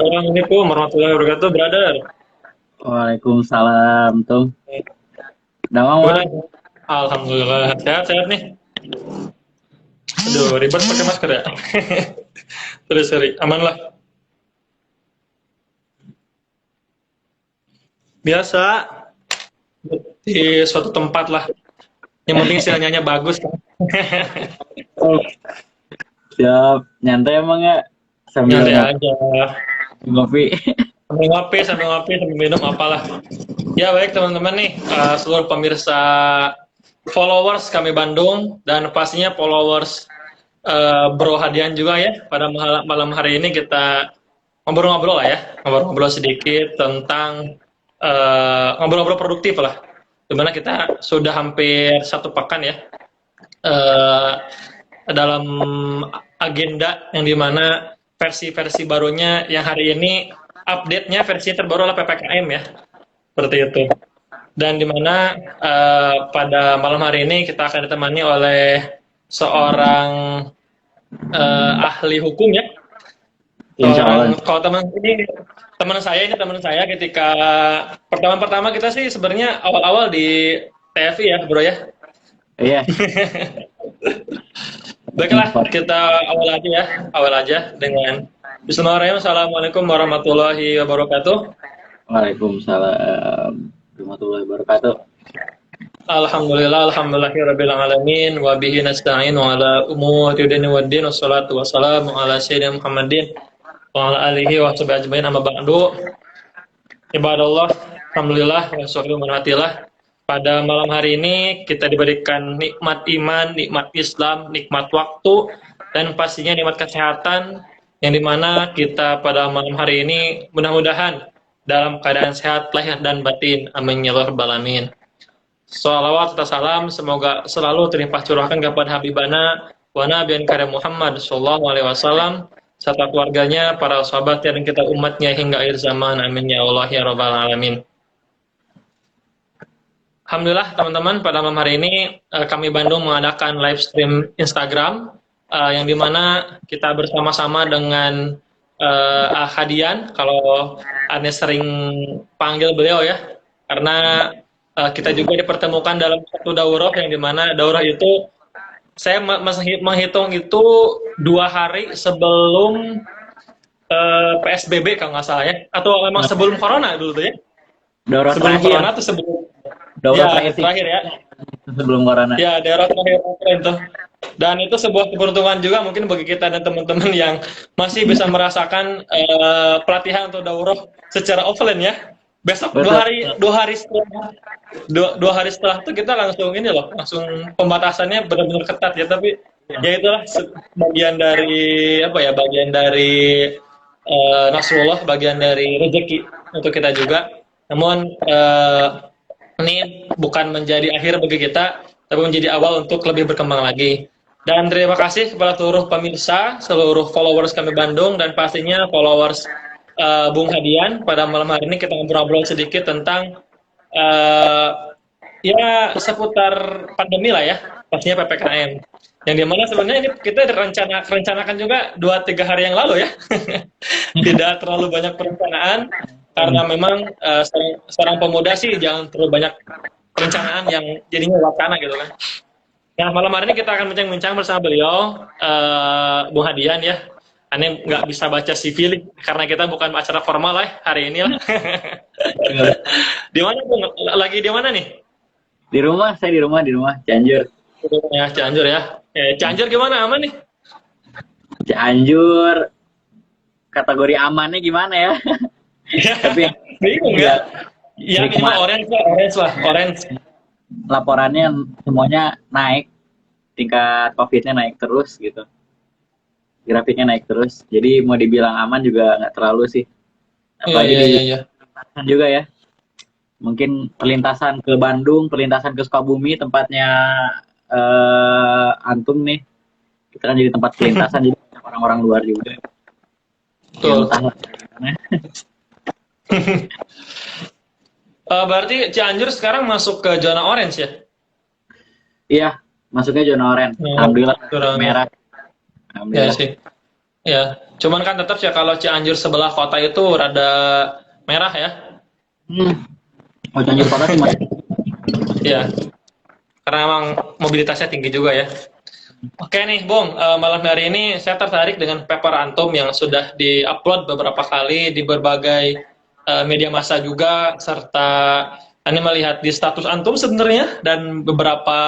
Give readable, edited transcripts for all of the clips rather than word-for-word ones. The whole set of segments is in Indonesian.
Assalamualaikum warahmatullahi wabarakatuh, brother. Waalaikumsalam, Tung. Udah mau, Gimana? Bang? Alhamdulillah, sehat-sehat nih. Aduh, ribet pakai masker ya. Terus, sorry, aman lah. Biasa di suatu tempat lah. Yang penting sinyalnya bagus. Oh, siap. Nyantai emang ya? Sambil Nyantai aja. ngopi. Sambil ngopi, sambil minum apalah. Ya baik teman-teman nih, seluruh pemirsa followers kami Bandung dan pastinya followers Bro Hadian juga ya. Pada malam hari ini kita ngobrol-ngobrol lah ya, ngobrol-ngobrol sedikit tentang ngobrol-ngobrol produktif lah. Dimana kita sudah hampir satu pekan ya eh, dalam agenda yang dimana versi-versi barunya yang hari ini update-nya versi terbaru adalah PPKM ya, seperti itu. Dan dimana pada malam hari ini kita akan ditemani oleh seorang ahli hukum ya. Insya Allah. Kalau teman saya ketika pertama kita sih sebenarnya awal-awal di TFI ya bro ya. Iya. Baiklah kita awal aja dengan Bismillahirrahmanirrahim. Assalamualaikum warahmatullahi wabarakatuh. Waalaikumsalam warahmatullahi wabarakatuh. Alhamdulillahirabbil alamin wa bihi nasta'in wa ala umuri dunya waddin wassalatu wassalamu ala sayyidina Muhammadin wa ala alihi wa sahbihi ajmain amma ba'du. Ibadallah, alhamdulillah wa syukur marhatillah. Pada malam hari ini kita diberikan nikmat iman, nikmat Islam, nikmat waktu dan pastinya nikmat kesehatan yang dimana kita pada malam hari ini mudah-mudahan dalam keadaan sehat lahir dan batin. Amin ya rabbal alamin. Salawat serta salam semoga selalu terlimpah curahkan kepada Habibana wa Nabiyan Karim Muhammad sallallahu alaihi wasallam serta keluarganya, para sahabatnya dan kita umatnya hingga akhir zaman. Amin ya Allah ya rabbal alamin. Alhamdulillah teman-teman, pada malam hari ini kami Bandung mengadakan live stream Instagram yang dimana kita bersama-sama dengan Hadian, kalau Anda sering panggil beliau ya, karena kita juga dipertemukan dalam satu daurah yang dimana daurah itu saya menghitung itu 2 hari sebelum PSBB kalau nggak salah ya, atau memang sebelum Corona dulu tuh ya, Daurah sebelum terakhir. Corona atau sebelum Daurah ya terakhir ya. sebelum corona. Ya, daerah terakhir itu. Dan itu sebuah keberuntungan juga mungkin bagi kita dan teman-teman yang masih bisa merasakan pelatihan atau daurah secara offline ya. Besok Betul. dua hari setelah itu kita langsung ini loh, langsung pembatasannya benar-benar ketat ya. Tapi ya itulah bagian dari apa ya, bagian dari Nasrullah, bagian dari rezeki untuk kita juga. Namun ini bukan menjadi akhir bagi kita, tapi menjadi awal untuk lebih berkembang lagi. Dan terima kasih kepada seluruh pemirsa, seluruh followers kami Bandung, dan pastinya followers Bung Hadian. Pada malam hari ini kita ngobrol-ngobrol sedikit tentang ya seputar pandemi lah ya, pastinya PPKM. Yang dimana sebenarnya ini kita rencanakan juga 2-3 hari yang lalu ya. Tidak terlalu banyak perencanaan, karena memang seorang pemuda sih jangan terlalu banyak perencanaan yang jadinya wacana gitu kan. Nah malam hari ini kita akan bincang-bincang bersama beliau, Bung Hadian ya. Aneh nggak bisa baca CV karena kita bukan acara formal lah hari ini lah. Di mana Bung? Lagi di mana nih? Di rumah, saya di rumah Cianjur. Ya Cianjur ya. Cianjur gimana, aman nih? Cianjur kategori amannya gimana ya? Tapi bingung ya. Ya minimal orange. Laporannya semuanya naik, tingkat COVID-nya naik terus gitu, grafiknya naik terus. Jadi mau dibilang aman juga nggak terlalu sih. Apalagi Iya. juga ya. Mungkin perlintasan ke Bandung, perlintasan ke Sukabumi, tempatnya Antum nih. Kita kan jadi tempat perlintasan, jadi orang-orang luar juga. Betul. Berarti Cianjur sekarang masuk ke zona orange ya? Iya, masuknya zona oranye. Alhamdulillah merah. Ya sih. Ya, cuman kan tetap ya kalau Cianjur sebelah kota itu rada merah ya. Oh, Cianjur Kota sih masih. Ya, karena emang mobilitasnya tinggi juga ya. Oke nih, Bung, malam hari ini saya tertarik dengan paper Antum yang sudah di-upload beberapa kali di berbagai media massa juga, serta Ani melihat di status Antum sebenarnya dan beberapa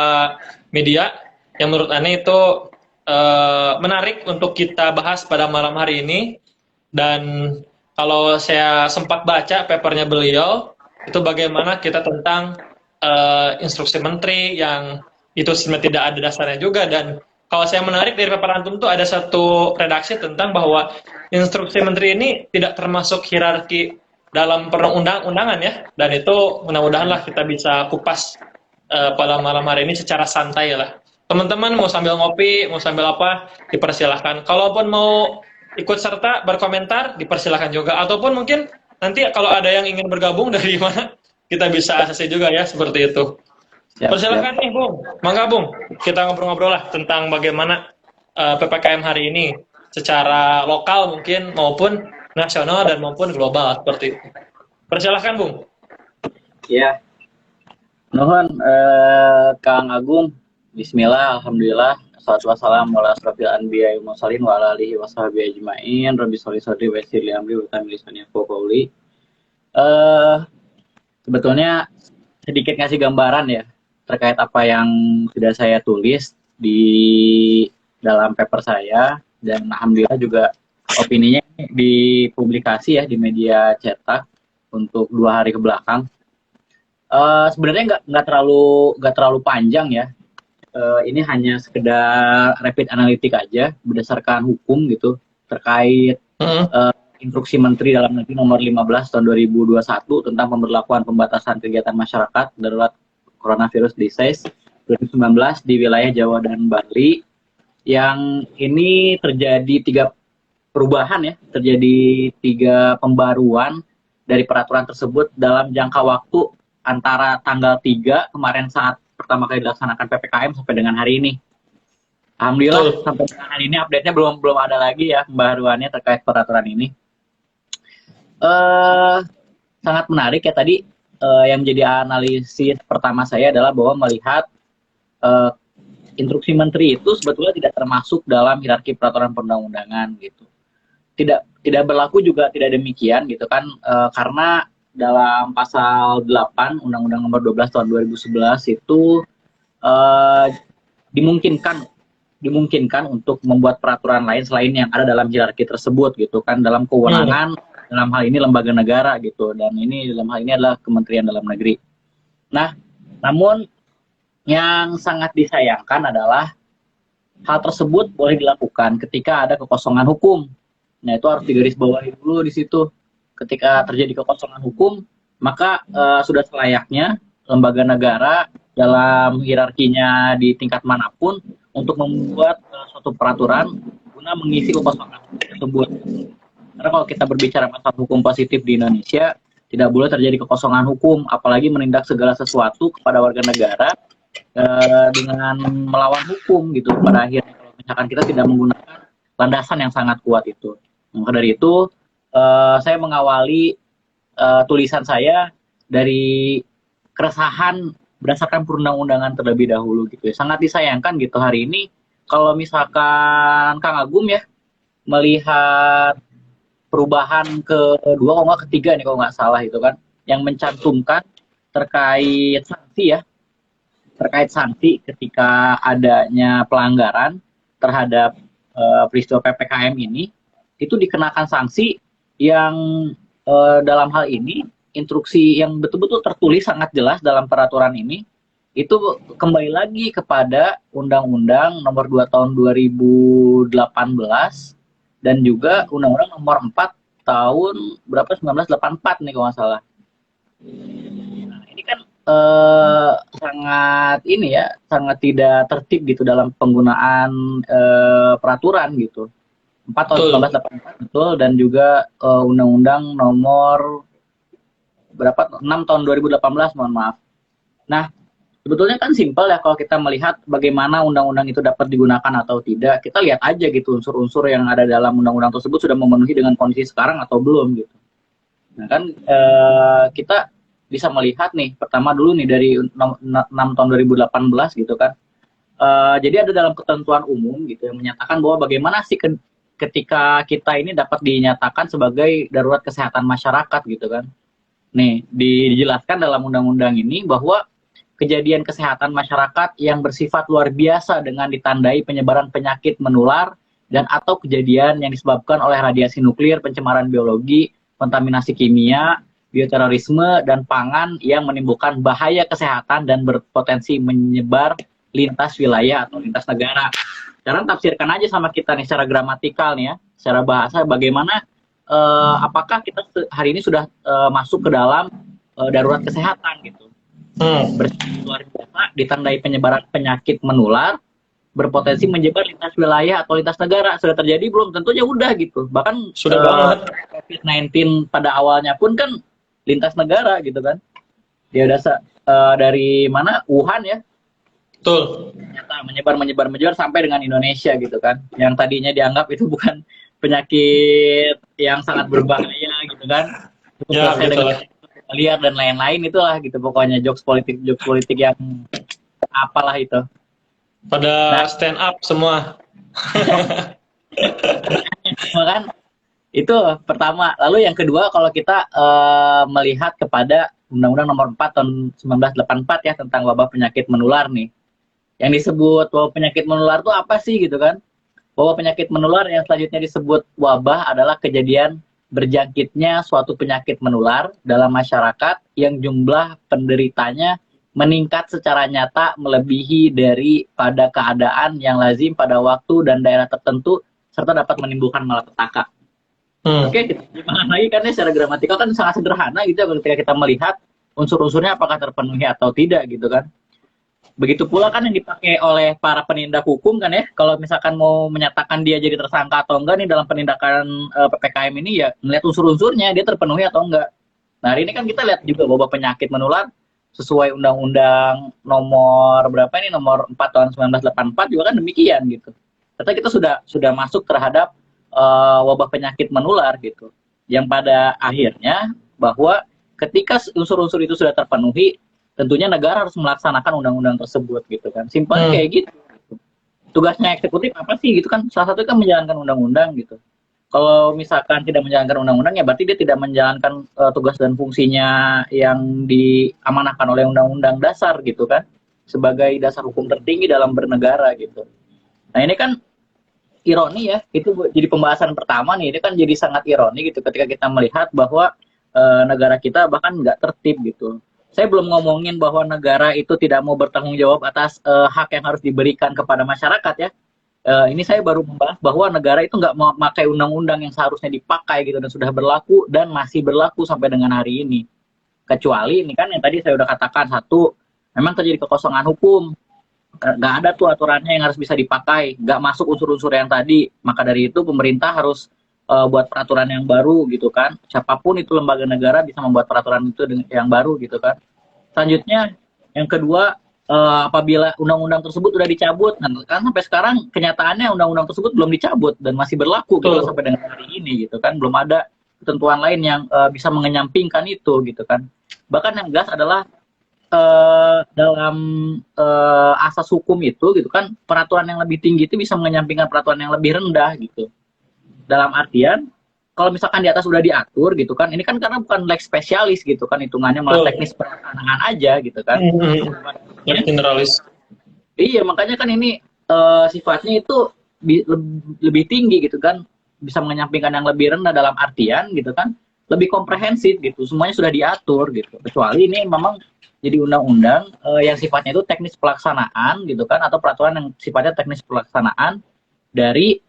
media yang menurut Ani itu menarik untuk kita bahas pada malam hari ini. Dan kalau saya sempat baca papernya beliau, itu bagaimana kita tentang instruksi menteri yang itu sebenarnya tidak ada dasarnya juga. Dan kalau saya menarik dari paper antum tuh ada satu redaksi tentang bahwa instruksi menteri ini tidak termasuk hierarki dalam perundang-undangan ya. Dan itu mudah-mudahan kita bisa kupas pada malam hari ini secara santai lah. Teman-teman mau sambil ngopi, mau sambil apa, dipersilahkan. Kalaupun mau ikut serta berkomentar, dipersilahkan juga. Ataupun mungkin nanti kalau ada yang ingin bergabung dari mana, kita bisa akses juga ya, seperti itu. Siap, siap. Persilakan nih, Bung. Mangga, Bung. Kita ngobrol-ngobrol lah tentang bagaimana PPKM hari ini secara lokal mungkin maupun nasional dan maupun global seperti itu. Persilahkan, Bung. Ya, nuhun Kang Agung. Bismillah, alhamdulillah. Assalatu wassalamu ala asrofil anbiya wal mursalin wa ala alihi washabihi ajmain. Rabbi sholli sholli wa yassir li amri wa tamim lisani yafqahu qawli. Sebetulnya sedikit ngasih gambaran ya terkait apa yang sudah saya tulis di dalam paper saya, dan alhamdulillah juga opininya dipublikasi ya di media cetak untuk 2 hari ke belakang. Sebenarnya nggak terlalu panjang ya. Ini hanya sekedar rapid analitik aja berdasarkan hukum gitu terkait Instruksi Menteri Dalam Negeri Nomor 15 Tahun 2021 tentang pemberlakuan pembatasan kegiatan masyarakat darurat coronavirus disease 2019 di wilayah Jawa dan Bali, yang ini terjadi 3 perubahan ya, terjadi 3 pembaruan dari peraturan tersebut dalam jangka waktu antara tanggal 3 kemarin saat pertama kali dilaksanakan PPKM sampai dengan hari ini. Alhamdulillah sampai dengan hari ini update-nya belum ada lagi ya pembaruannya terkait peraturan ini. Sangat menarik ya tadi yang menjadi analisis pertama saya adalah bahwa melihat instruksi menteri itu sebetulnya tidak termasuk dalam hierarki peraturan perundang-undangan gitu. Tidak berlaku juga tidak demikian gitu kan, karena dalam pasal 8 Undang-Undang Nomor 12 Tahun 2011 itu dimungkinkan untuk membuat peraturan lain selain yang ada dalam hierarki tersebut gitu kan, dalam kewenangan dalam hal ini lembaga negara gitu, dan ini dalam hal ini adalah Kementerian Dalam Negeri. Nah, namun yang sangat disayangkan adalah hal tersebut boleh dilakukan ketika ada kekosongan hukum. Nah, itu harus digarisbawahi dulu di situ. Ketika terjadi kekosongan hukum, maka sudah selayaknya lembaga negara dalam hierarkinya di tingkat manapun untuk membuat suatu peraturan guna mengisi kekosongan tersebut. Karena kalau kita berbicara masalah hukum positif di Indonesia, tidak boleh terjadi kekosongan hukum, apalagi menindak segala sesuatu kepada warga negara dengan melawan hukum gitu. Pada akhirnya kalau misalkan kita tidak menggunakan landasan yang sangat kuat itu. Maka dari itu saya mengawali tulisan saya dari keresahan berdasarkan perundang-undangan terlebih dahulu gitu ya. Sangat disayangkan gitu hari ini kalau misalkan Kang Agum ya melihat perubahan kedua, kalau nggak ketiga nih kalau nggak salah itu kan, yang mencantumkan terkait sanksi ketika adanya pelanggaran terhadap peristiwa PPKM ini, itu dikenakan sanksi yang dalam hal ini instruksi yang betul-betul tertulis sangat jelas dalam peraturan ini itu kembali lagi kepada Undang-Undang Nomor 2 Tahun 2018 dan juga Undang-Undang Nomor 4 Tahun 1984 nih kalau nggak salah. Nah, ini kan sangat tidak tertib gitu dalam penggunaan peraturan gitu. 4 tahun 1984 betul, dan juga Undang-Undang Nomor 6 tahun 2018, mohon maaf. Nah, Sebetulnya kan simpel ya kalau kita melihat bagaimana undang-undang itu dapat digunakan atau tidak. Kita lihat aja gitu unsur-unsur yang ada dalam undang-undang tersebut sudah memenuhi dengan kondisi sekarang atau belum gitu. Nah kan kita bisa melihat nih pertama dulu nih dari 6 tahun 2018 gitu kan. Jadi ada dalam ketentuan umum gitu yang menyatakan bahwa bagaimana sih ketika kita ini dapat dinyatakan sebagai darurat kesehatan masyarakat gitu kan. Nih dijelaskan dalam undang-undang ini bahwa kejadian kesehatan masyarakat yang bersifat luar biasa dengan ditandai penyebaran penyakit menular dan atau kejadian yang disebabkan oleh radiasi nuklir, pencemaran biologi, kontaminasi kimia, bioterorisme, dan pangan yang menimbulkan bahaya kesehatan dan berpotensi menyebar lintas wilayah atau lintas negara. Sekarang tafsirkan aja sama kita nih secara gramatikal nih ya, secara bahasa bagaimana apakah kita hari ini sudah masuk ke dalam darurat kesehatan gitu. Bersifat luar biasa, ditandai penyebaran penyakit menular, berpotensi menyebar lintas wilayah atau lintas negara. Sudah terjadi belum? Tentunya udah gitu. Bahkan Sudah banget. COVID-19 pada awalnya pun kan lintas negara gitu kan. Dia udah dari mana? Wuhan ya. Betul. Ternyata menyebar sampai dengan Indonesia gitu kan. Yang tadinya dianggap itu bukan penyakit yang sangat berbahaya gitu kan. Ya, betul. Liar dan lain-lain itulah gitu pokoknya jokes politik yang apalah itu. Pada stand up semua. Kan itu pertama. Lalu yang kedua kalau kita melihat kepada Undang-Undang Nomor 4 tahun 1984 ya tentang wabah penyakit menular nih. Yang disebut wabah penyakit menular itu apa sih gitu kan? Wabah penyakit menular yang selanjutnya disebut wabah adalah kejadian berjangkitnya suatu penyakit menular dalam masyarakat yang jumlah penderitanya meningkat secara nyata melebihi daripada keadaan yang lazim pada waktu dan daerah tertentu serta dapat menimbulkan malapetaka. Oke, gimana lagi kan ya secara gramatikal kan sangat sederhana gitu ya ketika kita melihat unsur-unsurnya apakah terpenuhi atau tidak gitu kan. Begitu pula kan yang dipakai oleh para penindak hukum kan ya, kalau misalkan mau menyatakan dia jadi tersangka atau enggak nih dalam penindakan PPKM ini ya melihat unsur-unsurnya dia terpenuhi atau enggak. Nah hari ini kan kita lihat juga bahwa penyakit menular sesuai Undang-Undang nomor berapa ini nomor 4 tahun 1984 juga kan demikian gitu. Ternyata kita sudah masuk terhadap wabah penyakit menular gitu. Yang pada akhirnya bahwa ketika unsur-unsur itu sudah terpenuhi tentunya negara harus melaksanakan undang-undang tersebut gitu kan. Simpelnya kayak gitu. Tugasnya eksekutif apa sih gitu kan? Salah satu kan menjalankan undang-undang gitu. Kalau misalkan tidak menjalankan undang-undang ya berarti dia tidak menjalankan tugas dan fungsinya yang diamanahkan oleh undang-undang dasar gitu kan. Sebagai dasar hukum tertinggi dalam bernegara gitu. Nah ini kan ironi ya, itu jadi pembahasan pertama nih. Ini kan jadi sangat ironi gitu ketika kita melihat bahwa negara kita bahkan nggak tertib gitu. Saya belum ngomongin bahwa negara itu tidak mau bertanggung jawab atas hak yang harus diberikan kepada masyarakat ya. Ini saya baru membahas bahwa negara itu nggak memakai undang-undang yang seharusnya dipakai gitu dan sudah berlaku dan masih berlaku sampai dengan hari ini. Kecuali ini kan yang tadi saya udah katakan satu, memang terjadi kekosongan hukum. Nggak ada tuh aturannya yang harus bisa dipakai, nggak masuk unsur-unsur yang tadi. Maka dari itu pemerintah harus buat peraturan yang baru gitu kan. Siapapun itu lembaga negara bisa membuat peraturan itu yang baru gitu kan. Selanjutnya yang kedua apabila undang-undang tersebut sudah dicabut, nah kan sampai sekarang kenyataannya undang-undang tersebut belum dicabut dan masih berlaku gitu sampai dengan hari ini gitu kan. Belum ada ketentuan lain yang bisa mengenyampingkan itu gitu kan. Bahkan yang jelas adalah dalam asas hukum itu gitu kan peraturan yang lebih tinggi itu bisa mengenyampingkan peraturan yang lebih rendah gitu. Dalam artian kalau misalkan di atas sudah diatur gitu kan, ini kan karena bukan lex spesialis gitu kan, hitungannya malah teknis pelaksanaan aja gitu kan. Generalis. Iya, makanya kan ini sifatnya itu lebih tinggi gitu kan, bisa menyampingkan yang lebih rendah dalam artian gitu kan, lebih komprehensif gitu, semuanya sudah diatur gitu. Kecuali ini memang jadi undang-undang yang sifatnya itu teknis pelaksanaan gitu kan, atau peraturan yang sifatnya teknis pelaksanaan dari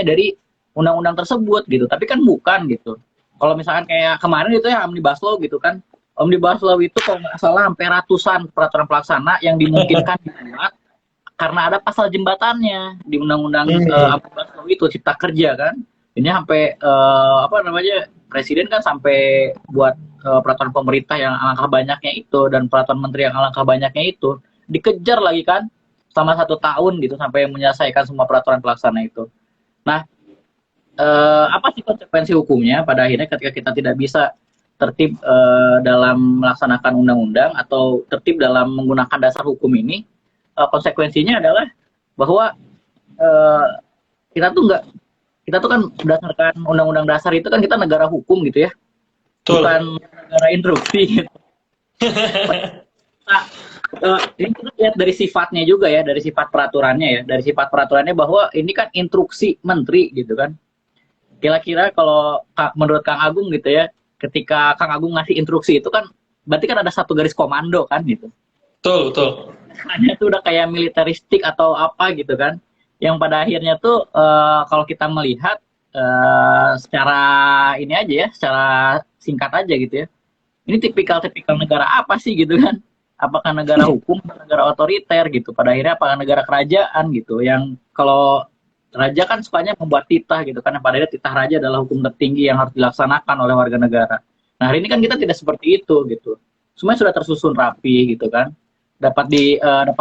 dari undang-undang tersebut gitu, tapi kan bukan gitu. Kalau misalkan kayak kemarin itu ya Omnibus Law gitu kan, Omnibus Law itu kalau nggak salah sampai ratusan peraturan pelaksana yang dimungkinkan dibuat karena ada pasal jembatannya di undang-undang Omnibus Law itu Cipta Kerja kan. Ini sampai presiden kan sampai buat peraturan pemerintah yang alangkah banyaknya itu dan peraturan menteri yang alangkah banyaknya itu dikejar lagi kan selama 1 tahun gitu sampai menyelesaikan semua peraturan pelaksana itu. Nah, apa sih konsekuensi hukumnya pada akhirnya ketika kita tidak bisa tertib dalam melaksanakan undang-undang atau tertib dalam menggunakan dasar hukum ini? Konsekuensinya adalah bahwa eh, kita tuh nggak kita tuh kan berdasarkan undang-undang dasar itu kan kita negara hukum gitu ya, Betul. bukan negara instruksi gitu. Nah, ini kita lihat dari sifatnya juga ya, dari sifat peraturannya ya, dari sifat peraturannya bahwa ini kan instruksi menteri gitu kan. Kira-kira kalau menurut Kang Agung gitu ya, ketika Kang Agung ngasih instruksi itu kan berarti kan ada satu garis komando kan gitu. Betul, betul. Hanya itu udah kayak militeristik atau apa gitu kan. Yang pada akhirnya tuh kalau kita melihat secara ini aja ya, secara singkat aja gitu ya. Ini tipikal-tipikal negara apa sih gitu kan? Apakah negara hukum atau negara otoriter gitu? Pada akhirnya apakah negara kerajaan gitu? Yang kalau raja kan sukanya membuat titah gitu kan? Pada akhirnya titah raja adalah hukum tertinggi yang harus dilaksanakan oleh warga negara. Nah hari ini kan kita tidak seperti itu gitu. Semuanya sudah tersusun rapi gitu kan? Dapat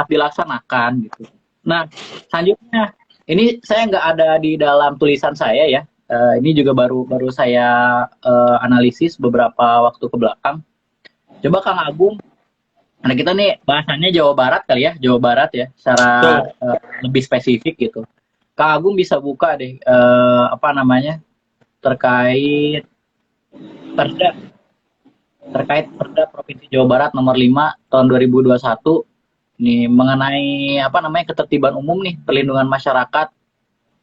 dilaksanakan gitu. Nah selanjutnya ini saya nggak ada di dalam tulisan saya ya. Ini juga baru saya analisis beberapa waktu ke belakang. Coba Kang Agung, karena kita nih bahasannya Jawa Barat kali ya, Jawa Barat ya, secara lebih spesifik gitu. Kang Agung bisa buka deh apa namanya terkait perda Provinsi Jawa Barat nomor 5 tahun 2021 ini mengenai apa namanya ketertiban umum nih, perlindungan masyarakat.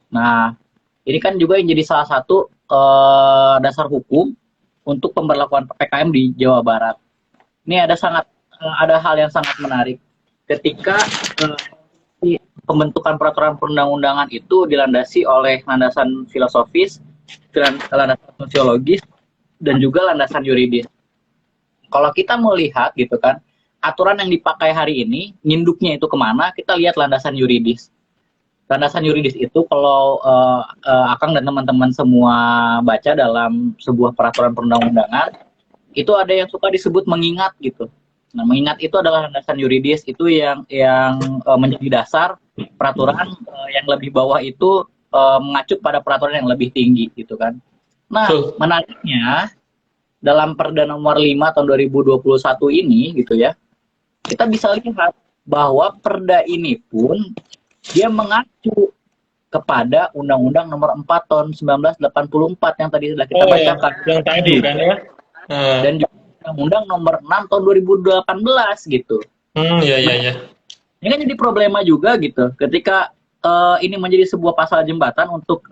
Nah, ini kan juga yang jadi salah satu dasar hukum untuk pemberlakuan PPKM di Jawa Barat. Ini ada hal yang sangat menarik ketika pembentukan peraturan perundang-undangan itu dilandasi oleh landasan filosofis, landasan sosiologis, dan juga landasan yuridis. Kalau kita melihat gitu kan, aturan yang dipakai hari ini, nginduknya itu kemana, kita lihat landasan yuridis. Landasan yuridis itu kalau Akang dan teman-teman semua baca dalam sebuah peraturan perundang-undangan, itu ada yang suka disebut mengingat gitu. Nah, mengingat itu adalah landasan yuridis itu yang menjadi dasar peraturan yang lebih bawah itu mengacu pada peraturan yang lebih tinggi gitu kan. Nah, menariknya dalam Perda nomor 5 tahun 2021 ini gitu ya, kita bisa lihat bahwa Perda ini pun dia mengacu kepada Undang-Undang Nomor 4 tahun 1984 yang tadi sudah kita bacakan. Yang tadi kan ya. Dan juga Undang-Undang Nomor 6 tahun 2018 gitu. Iya. Ini kan jadi problema juga gitu. Ketika ini menjadi sebuah pasal jembatan untuk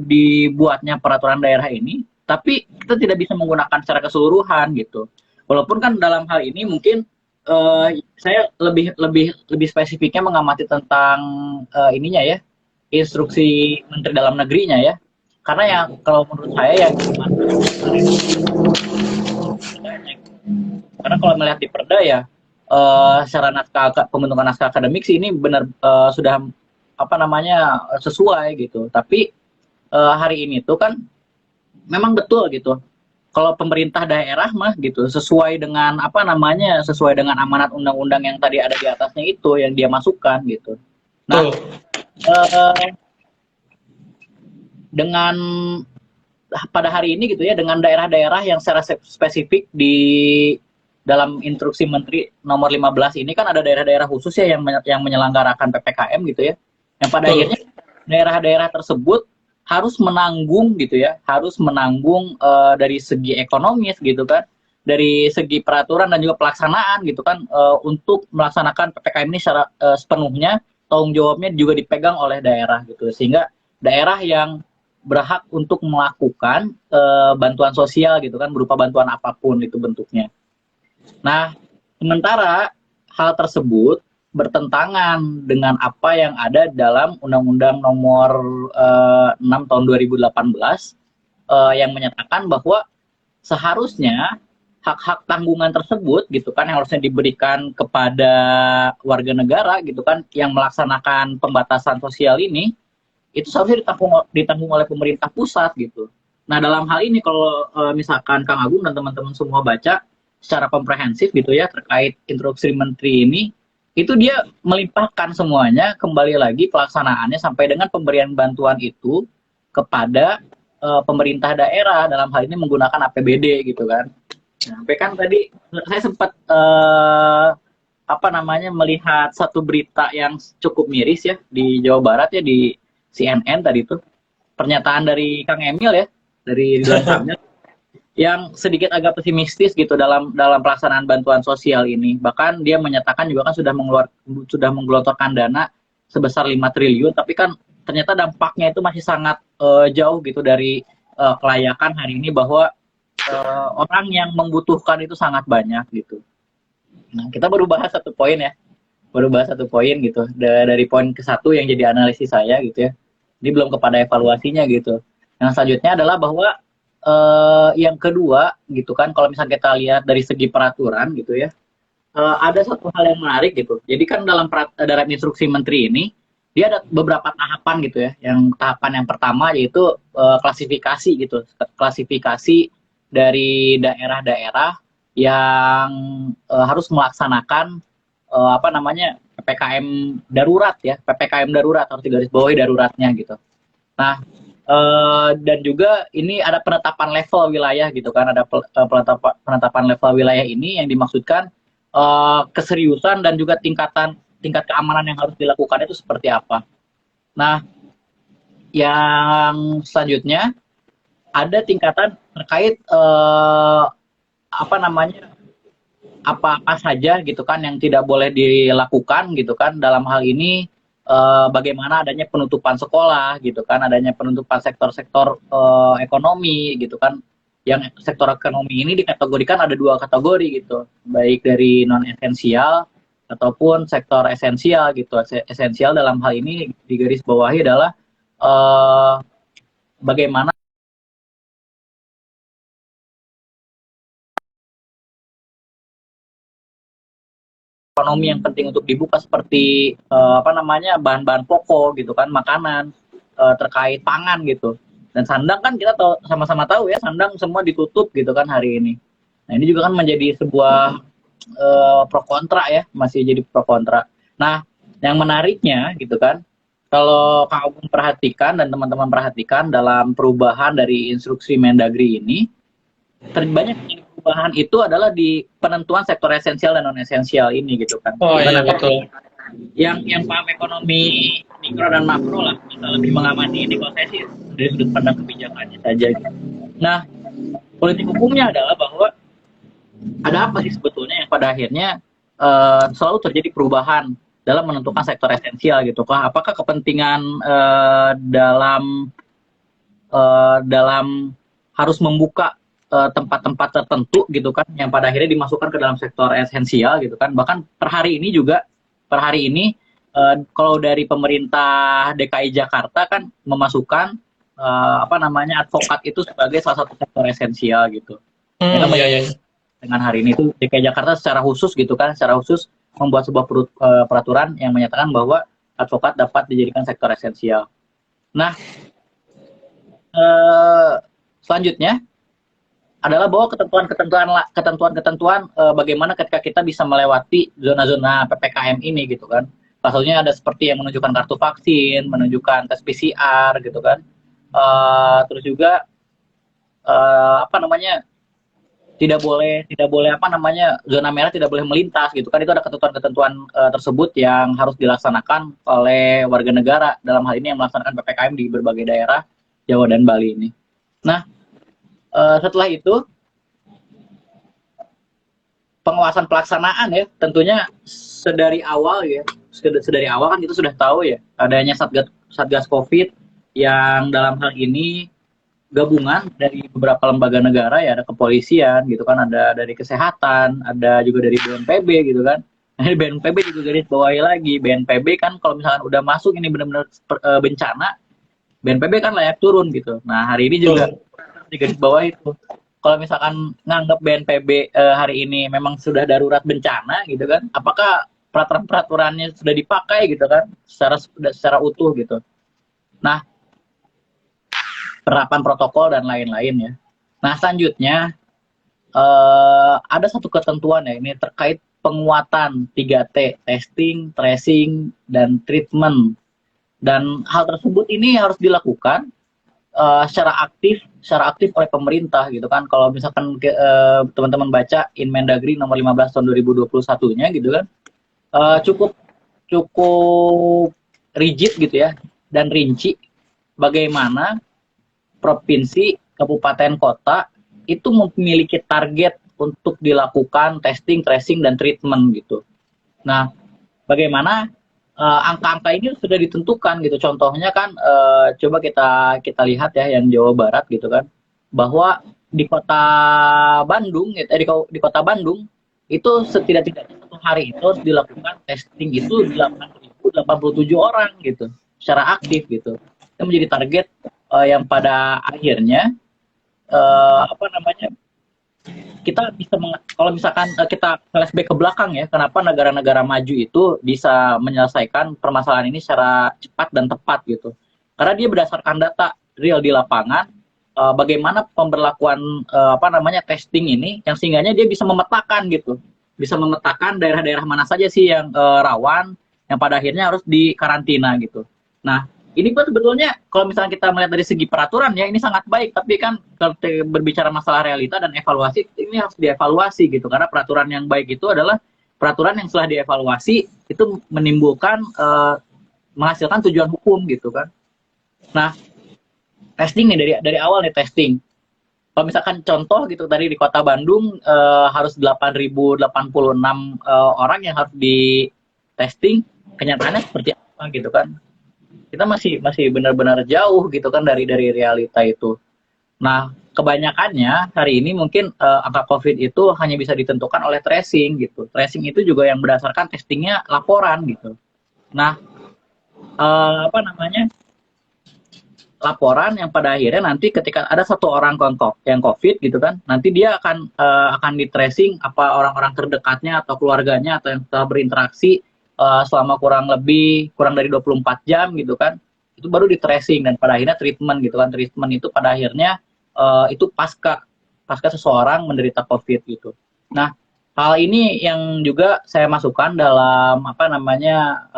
dibuatnya peraturan daerah ini, tapi kita tidak bisa menggunakan secara keseluruhan gitu. Walaupun kan dalam hal ini mungkin saya lebih spesifiknya mengamati tentang ininya ya, instruksi Menteri Dalam Negerinya ya. Karena yang kalau menurut saya yang karena kalau melihat di Perda ya secara pembentukan naskah akademik sih ini benar sudah apa namanya sesuai gitu. Tapi hari ini tuh kan memang betul gitu. Kalau pemerintah daerah mah gitu sesuai dengan apa namanya sesuai dengan amanat undang-undang yang tadi ada di atasnya itu yang dia masukkan gitu. Nah, dengan pada hari ini gitu ya dengan daerah-daerah yang secara spesifik di dalam instruksi Menteri nomor 15 ini kan ada daerah-daerah khusus ya yang menyelenggarakan PPKM gitu ya. Yang pada akhirnya daerah-daerah tersebut harus menanggung gitu ya, harus menanggung dari segi ekonomis gitu kan, dari segi peraturan dan juga pelaksanaan gitu kan untuk melaksanakan PPKM ini secara sepenuhnya tanggung jawabnya juga dipegang oleh daerah gitu. Sehingga daerah yang berhak untuk melakukan bantuan sosial gitu kan berupa bantuan apapun itu bentuknya. Nah, sementara hal tersebut bertentangan dengan apa yang ada dalam Undang-Undang Nomor 6 tahun 2018 yang menyatakan bahwa seharusnya hak-hak tanggungan tersebut gitu kan yang harusnya diberikan kepada warga negara gitu kan yang melaksanakan pembatasan sosial ini itu seharusnya ditanggung oleh pemerintah pusat gitu. Nah, dalam hal ini kalau misalkan Kang Agung dan teman-teman semua baca secara komprehensif gitu ya terkait instruksi menteri ini, itu dia melimpahkan semuanya kembali lagi pelaksanaannya sampai dengan pemberian bantuan itu kepada pemerintah daerah dalam hal ini menggunakan APBD gitu kan. Nah, sampai kan tadi saya sempat apa namanya melihat satu berita yang cukup miris ya di Jawa Barat ya di CNN tadi itu pernyataan dari Kang Emil ya dari Ridwan Kamil yang sedikit agak pesimistis gitu dalam pelaksanaan bantuan sosial ini. Bahkan dia menyatakan juga kan sudah menggelontorkan dana sebesar 5 triliun tapi kan ternyata dampaknya itu masih sangat jauh gitu dari kelayakan hari ini bahwa orang yang membutuhkan itu sangat banyak gitu. Nah, kita baru bahas satu poin ya. Baru bahas satu poin gitu. Dari poin ke satu yang jadi analisis saya gitu ya. Ini belum kepada evaluasinya gitu. Yang selanjutnya adalah bahwa yang kedua gitu kan kalau misalnya kita lihat dari segi peraturan gitu ya. Ada satu hal yang menarik gitu. Jadi kan dalam instruksi menteri ini dia ada beberapa tahapan gitu ya. Yang tahapan yang pertama yaitu klasifikasi gitu. Klasifikasi dari daerah-daerah yang harus melaksanakan apa namanya PPKM darurat ya, PPKM darurat harus digarisbawahi daruratnya gitu. Nah, dan juga ini ada penetapan level wilayah gitu kan, ada penetapan level wilayah ini yang dimaksudkan keseriusan dan juga tingkat keamanan yang harus dilakukan itu seperti apa. Nah, yang selanjutnya ada tingkatan terkait apa namanya apa saja gitu kan yang tidak boleh dilakukan gitu kan dalam hal ini bagaimana adanya penutupan sekolah gitu kan adanya penutupan sektor-sektor ekonomi gitu kan yang sektor ekonomi ini dikategorikan ada 2 kategori gitu baik dari non esensial ataupun sektor esensial gitu. Esensial dalam hal ini digarisbawahi adalah bagaimana ekonomi yang penting untuk dibuka seperti apa namanya bahan-bahan pokok gitu kan makanan terkait pangan gitu dan sandang kan kita sama-sama tahu ya sandang semua ditutup gitu kan hari ini. Nah ini juga kan menjadi sebuah pro kontra ya masih jadi pro kontra. Nah yang menariknya gitu kan kalau Kang Agung perhatikan dan teman-teman perhatikan dalam perubahan dari instruksi Mendagri ini terbanyak perubahan itu adalah di penentuan sektor esensial dan non esensial ini gitu kan. Oh iya betul. Yang paham ekonomi mikro dan makro lah bisa lebih mengamati negosiasi dari sudut pandang kebijakannya saja. Gitu. Nah, politik hukumnya adalah bahwa ada apa sih sebetulnya yang pada akhirnya selalu terjadi perubahan dalam menentukan sektor esensial gitu. Apakah kepentingan dalam harus membuka tempat-tempat tertentu gitu kan yang pada akhirnya dimasukkan ke dalam sektor esensial gitu kan bahkan per hari ini kalau dari pemerintah DKI Jakarta kan memasukkan apa namanya advokat itu sebagai salah satu sektor esensial gitu. Iya. Dengan hari ini itu DKI Jakarta secara khusus gitu kan secara khusus membuat sebuah peraturan yang menyatakan bahwa advokat dapat dijadikan sektor esensial. Nah selanjutnya adalah bahwa ketentuan bagaimana ketika kita bisa melewati zona-zona PPKM ini gitu kan. Kasusnya ada seperti yang menunjukkan kartu vaksin, menunjukkan tes PCR gitu kan. Terus juga apa namanya tidak boleh apa namanya zona merah tidak boleh melintas gitu kan. Itu ada ketentuan-ketentuan tersebut yang harus dilaksanakan oleh warga negara dalam hal ini yang melaksanakan PPKM di berbagai daerah Jawa dan Bali ini. Nah, setelah itu pengawasan pelaksanaan ya tentunya sedari awal kan kita sudah tahu ya adanya satgas COVID yang dalam hal ini gabungan dari beberapa lembaga negara ya ada kepolisian gitu kan ada dari kesehatan ada juga dari BNPB gitu kan. Nah, BNPB juga garis bawahi lagi BNPB kan kalau misalkan udah masuk ini benar-benar bencana BNPB kan layak turun gitu. Nah hari ini juga di garis bawah itu kalau misalkan nganggap BNPB hari ini memang sudah darurat bencana gitu kan apakah peraturan-peraturannya sudah dipakai gitu kan secara utuh gitu. Nah penerapan protokol dan lain-lain ya. Nah, selanjutnya ada satu ketentuan ya, ini terkait penguatan 3T, testing, tracing, dan treatment. Dan hal tersebut ini harus dilakukan secara aktif oleh pemerintah gitu kan. Kalau misalkan teman-teman baca Inmendagri nomor 15 tahun 2021-nya gitu kan, cukup rigid gitu ya dan rinci bagaimana provinsi, kabupaten, kota itu memiliki target untuk dilakukan testing, tracing, dan treatment gitu. Nah, bagaimana angka-angka ini sudah ditentukan gitu. Contohnya kan coba kita lihat ya yang Jawa Barat gitu kan, bahwa di kota Bandung di kota Bandung itu setidak-tidaknya satu hari itu harus dilakukan testing itu 8.087 orang gitu secara aktif gitu. Itu menjadi target yang pada akhirnya apa namanya, kita bisa kalau misalkan kita flashback ke belakang ya, kenapa negara-negara maju itu bisa menyelesaikan permasalahan ini secara cepat dan tepat gitu. Karena dia berdasarkan data real di lapangan, bagaimana pemberlakuan apa namanya testing ini, yang sehingganya dia bisa memetakan gitu, bisa memetakan daerah-daerah mana saja sih yang rawan, yang pada akhirnya harus dikarantina gitu. Nah, ini pun sebetulnya kalau misalnya kita melihat dari segi peraturan ya ini sangat baik, tapi kan kalau berbicara masalah realita dan evaluasi ini harus dievaluasi gitu, karena peraturan yang baik itu adalah peraturan yang setelah dievaluasi itu menimbulkan menghasilkan tujuan hukum gitu kan. Nah, testing nih dari awal nih testing. Kalau misalkan contoh gitu tadi di Kota Bandung harus 8.086 orang yang harus di testing, kenyataannya seperti apa gitu kan. Kita masih benar-benar jauh gitu kan dari realita itu. Nah, kebanyakannya hari ini mungkin angka COVID itu hanya bisa ditentukan oleh tracing gitu. Tracing itu juga yang berdasarkan testingnya laporan gitu. Nah, apa namanya, laporan yang pada akhirnya nanti ketika ada satu orang yang COVID gitu kan, nanti dia akan di tracing apa orang-orang terdekatnya atau keluarganya atau yang telah berinteraksi selama kurang dari 24 jam gitu kan, itu baru di tracing dan pada akhirnya treatment gitu kan. Treatment itu pada akhirnya itu pasca seseorang menderita COVID gitu. Nah, hal ini yang juga saya masukkan dalam apa namanya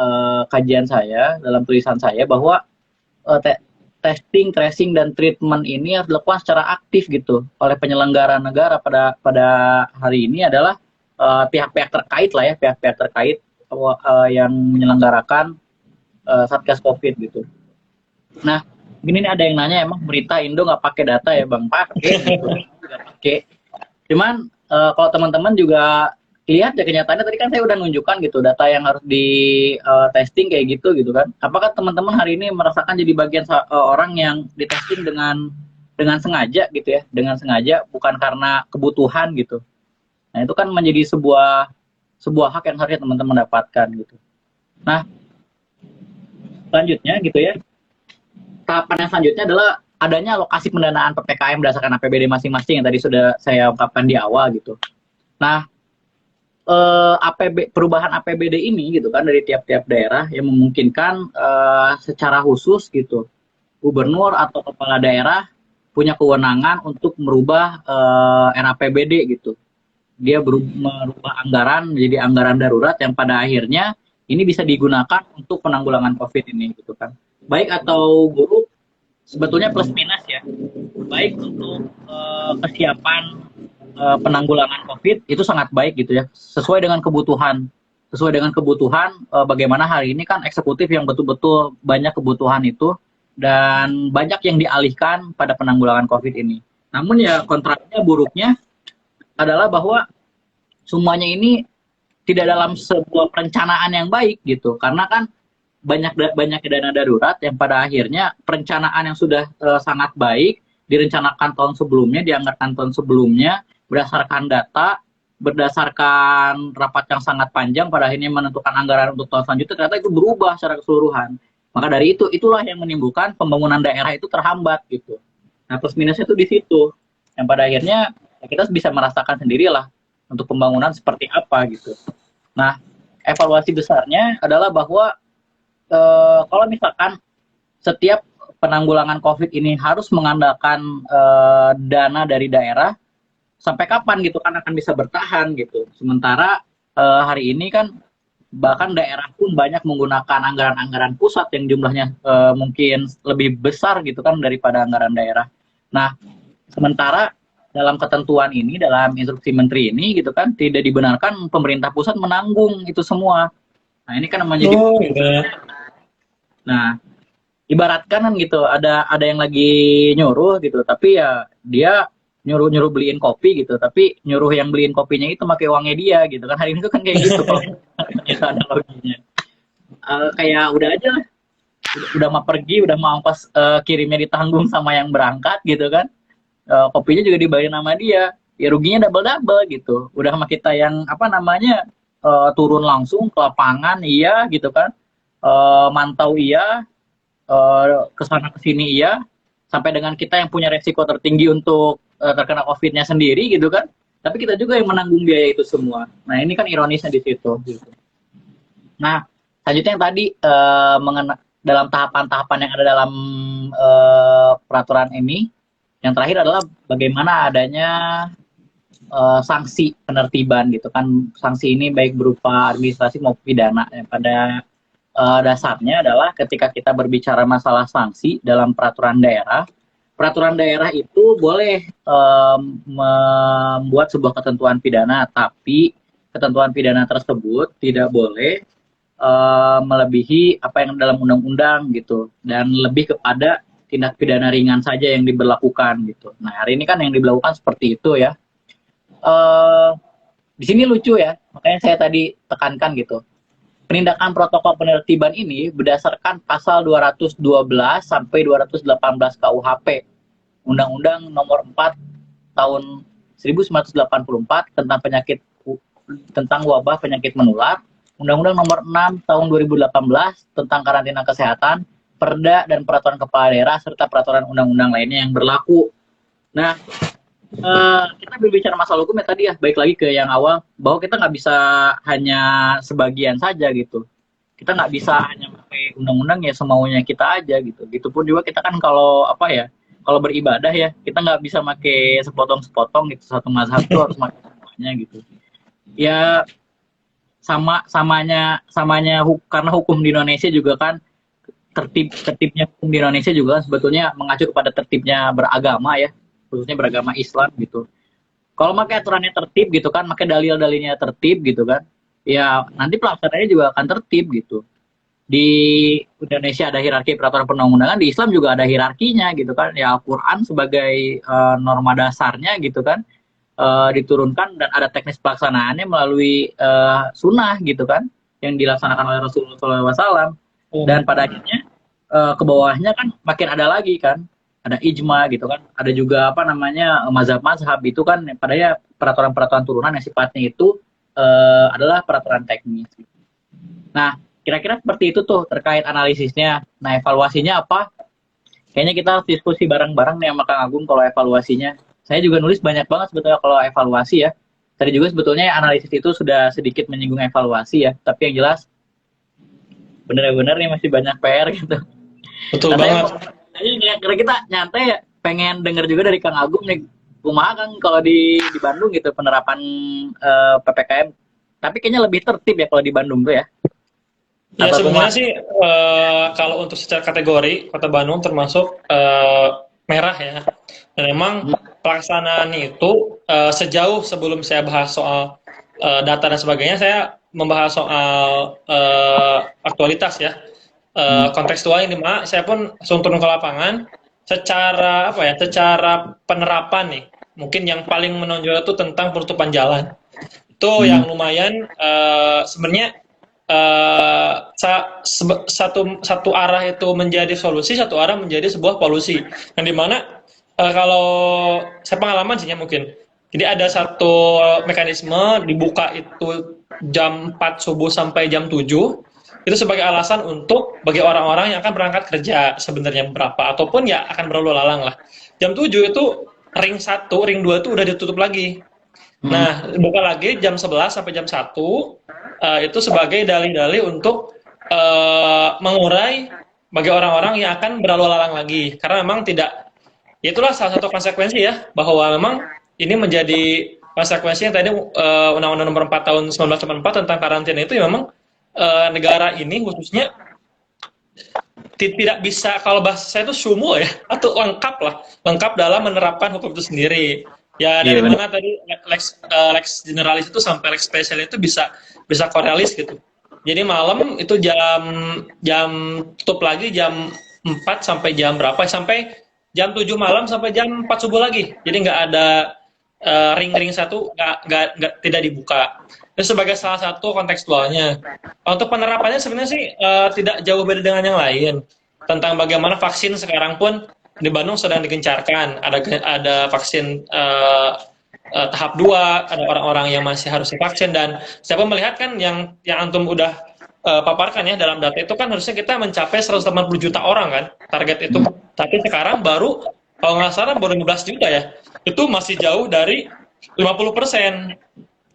kajian saya, dalam tulisan saya, bahwa testing, tracing, dan treatment ini harus dilakukan secara aktif gitu oleh penyelenggara negara pada hari ini adalah pihak-pihak terkait lah ya, pihak-pihak terkait yang menyelenggarakan Satgas COVID gitu. Nah, gini nih ada yang nanya, emang berita Indo nggak pakai data ya Bang? Pakai gitu, nggak pakai. Cuman kalau teman-teman juga lihat ya kenyataannya, tadi kan saya udah nunjukkan gitu data yang harus di testing kayak gitu kan. Apakah teman-teman hari ini merasakan jadi bagian orang yang di testing dengan sengaja gitu ya, dengan sengaja bukan karena kebutuhan gitu. Nah, itu kan menjadi sebuah hak yang harusnya teman-teman dapatkan gitu. Nah, selanjutnya gitu ya, tahapan yang selanjutnya adalah adanya alokasi pendanaan PPKM berdasarkan APBD masing-masing yang tadi sudah saya ungkapkan di awal gitu. Nah, perubahan APBD ini gitu kan dari tiap-tiap daerah yang memungkinkan secara khusus gitu gubernur atau kepala daerah punya kewenangan untuk merubah RAPBD gitu. Dia merubah anggaran menjadi anggaran darurat yang pada akhirnya ini bisa digunakan untuk penanggulangan COVID ini gitu kan. Baik atau buruk sebetulnya plus minus ya. Baik untuk kesiapan penanggulangan COVID itu sangat baik gitu ya, sesuai dengan kebutuhan bagaimana hari ini kan eksekutif yang betul-betul banyak kebutuhan itu dan banyak yang dialihkan pada penanggulangan COVID ini. Namun ya kontraknya, buruknya adalah bahwa semuanya ini tidak dalam sebuah perencanaan yang baik gitu, karena kan banyak dana darurat yang pada akhirnya perencanaan yang sudah sangat baik direncanakan tahun sebelumnya, dianggarkan tahun sebelumnya berdasarkan data, berdasarkan rapat yang sangat panjang, pada akhirnya menentukan anggaran untuk tahun selanjutnya, ternyata itu berubah secara keseluruhan. Maka dari itulah yang menimbulkan pembangunan daerah itu terhambat gitu. Nah, plus minusnya itu di situ, yang pada akhirnya kita bisa merasakan sendirilah untuk pembangunan seperti apa gitu. Nah, evaluasi besarnya adalah bahwa kalau misalkan setiap penanggulangan COVID ini harus mengandalkan dana dari daerah, sampai kapan gitu kan akan bisa bertahan gitu. Sementara hari ini kan bahkan daerah pun banyak menggunakan anggaran-anggaran pusat yang jumlahnya mungkin lebih besar gitu kan daripada anggaran daerah. Nah, sementara dalam ketentuan ini, dalam instruksi menteri ini gitu kan, tidak dibenarkan pemerintah pusat menanggung itu semua. Nah, ini kan menjadi Gitu ya. nah, ibaratkan kan gitu, ada yang lagi nyuruh gitu, tapi ya dia nyuruh beliin kopi gitu, tapi nyuruh yang beliin kopinya itu pakai uangnya dia gitu kan. Hari ini tuh kan kayak gitu kalau itu analoginya. Kayak udah aja lah, udah mau pergi, udah mau ongkos kirimnya ditanggung sama yang berangkat gitu kan. Kopinya juga dibayarin sama dia, ya ruginya double gitu. Udah sama kita yang apa namanya turun langsung ke lapangan iya gitu kan, mantau iya, kesana kesini iya, sampai dengan kita yang punya resiko tertinggi untuk terkena COVID-nya sendiri gitu kan, tapi kita juga yang menanggung biaya itu semua. Nah ini kan ironisnya di situ gitu. Nah selanjutnya yang tadi dalam tahapan-tahapan yang ada dalam peraturan ini, yang terakhir adalah bagaimana adanya sanksi penertiban gitu kan. Sanksi ini baik berupa administrasi maupun pidana. Pada dasarnya adalah ketika kita berbicara masalah sanksi dalam peraturan daerah itu boleh membuat sebuah ketentuan pidana, tapi ketentuan pidana tersebut tidak boleh melebihi apa yang dalam undang-undang gitu, dan lebih kepada tindak pidana ringan saja yang diberlakukan gitu. Nah hari ini kan yang diberlakukan seperti itu ya. Di sini lucu ya, makanya saya tadi tekankan gitu. Penindakan protokol penertiban ini berdasarkan pasal 212 sampai 218 KUHP, Undang-Undang Nomor 4 tahun 1984 tentang wabah penyakit menular, Undang-Undang Nomor 6 tahun 2018 tentang karantina kesehatan, Perda dan peraturan kepala daerah serta peraturan undang-undang lainnya yang berlaku. Nah, kita berbicara masalah hukum ya tadi ya, baik lagi ke yang awal, bahwa kita nggak bisa hanya sebagian saja gitu. Kita nggak bisa hanya pakai undang-undang ya semaunya kita aja gitu. Gitupun juga kita kan kalau apa ya, kalau beribadah ya, kita nggak bisa pakai sepotong-sepotong gitu. Satu mazhab itu harus pakai semuanya gitu. Ya samanya karena hukum di Indonesia juga kan tertibnya hukum di Indonesia juga kan sebetulnya mengacu kepada tertibnya beragama ya, khususnya beragama Islam gitu. Kalau pakai aturannya tertib gitu kan, pakai dalil-dalilnya tertib gitu kan, ya nanti pelaksanaannya juga akan tertib gitu. Di Indonesia ada hierarki peraturan perundang-undangan, di Islam juga ada hierarkinya gitu kan. Ya Al-Quran sebagai norma dasarnya gitu kan, diturunkan, dan ada teknis pelaksanaannya melalui sunnah gitu kan, yang dilaksanakan oleh Rasulullah SAW. Dan pada akhirnya ke bawahnya kan makin ada lagi kan, ada ijma gitu kan, ada juga apa namanya mazhab-mazhab itu kan, padanya peraturan-peraturan turunan yang sifatnya itu adalah peraturan teknis. Nah kira-kira seperti itu tuh terkait analisisnya. Nah evaluasinya apa? Kayaknya kita harus diskusi bareng-bareng nih sama Kang Agung kalau evaluasinya. Saya juga nulis banyak banget sebetulnya kalau evaluasi ya. Tadi juga sebetulnya analisis itu sudah sedikit menyinggung evaluasi ya, tapi yang jelas bener-bener nih masih banyak PR gitu. Betul banget. Kira kita nyantai ya, pengen denger juga dari Kang Agung nih, kumaha Kang kalau di Bandung gitu penerapan PPKM. Tapi kayaknya lebih tertib ya kalau di Bandung tuh ya. Ya sebenarnya sih kalau untuk secara kategori Kota Bandung termasuk merah ya. Dan memang pelaksanaannya itu sejauh sebelum saya bahas soal data dan sebagainya, saya membahas soal aktualitas ya, kontekstual ini mak, saya pun langsung turun ke lapangan. Secara apa ya, secara penerapan nih, mungkin yang paling menonjol itu tentang penutupan jalan. Itu yang lumayan sebenarnya satu arah itu menjadi solusi, satu arah menjadi sebuah polusi. Yang dimana kalau saya pengalaman sih ya mungkin, jadi ada satu mekanisme dibuka itu jam 4 subuh sampai jam 7, itu sebagai alasan untuk bagi orang-orang yang akan berangkat kerja sebenarnya berapa, ataupun ya akan berlalu lalang lah. Jam 7 itu ring 1, ring 2 itu udah ditutup lagi. Nah, buka lagi jam 11 sampai jam 1, itu sebagai dalih-dalih untuk mengurai bagi orang-orang yang akan berlalu lalang lagi. Karena memang tidak, ya itulah salah satu konsekuensi ya, bahwa memang ini menjadi konsekuensi yang tadi Undang-Undang Nomor 4 Tahun 1984 tentang karantina itu ya memang negara ini khususnya tidak bisa, kalau bahasa saya itu sumo ya, atau lengkap lah, lengkap dalam menerapkan hukum itu sendiri. Ya dari Iya benar. mana tadi lex generalis itu sampai lex spesialis itu bisa korealis gitu. Jadi malam itu jam jam tutup lagi jam 4 sampai jam berapa? Sampai jam 7 malam sampai jam 4 subuh lagi. Jadi nggak ada ring-ring satu, nggak tidak dibuka. Itu sebagai salah satu kontekstualnya. Untuk penerapannya sebenarnya sih tidak jauh beda dengan yang lain. Tentang bagaimana vaksin sekarang pun di Bandung sedang digencarkan. Ada vaksin tahap 2, ada orang-orang yang masih harus divaksin, dan saya pun melihat kan yang antum udah paparkan ya dalam data itu kan harusnya kita mencapai 180 juta orang kan target itu. Tapi sekarang baru, kalau nggak salah baru 15 juta ya. Itu masih jauh dari 50%.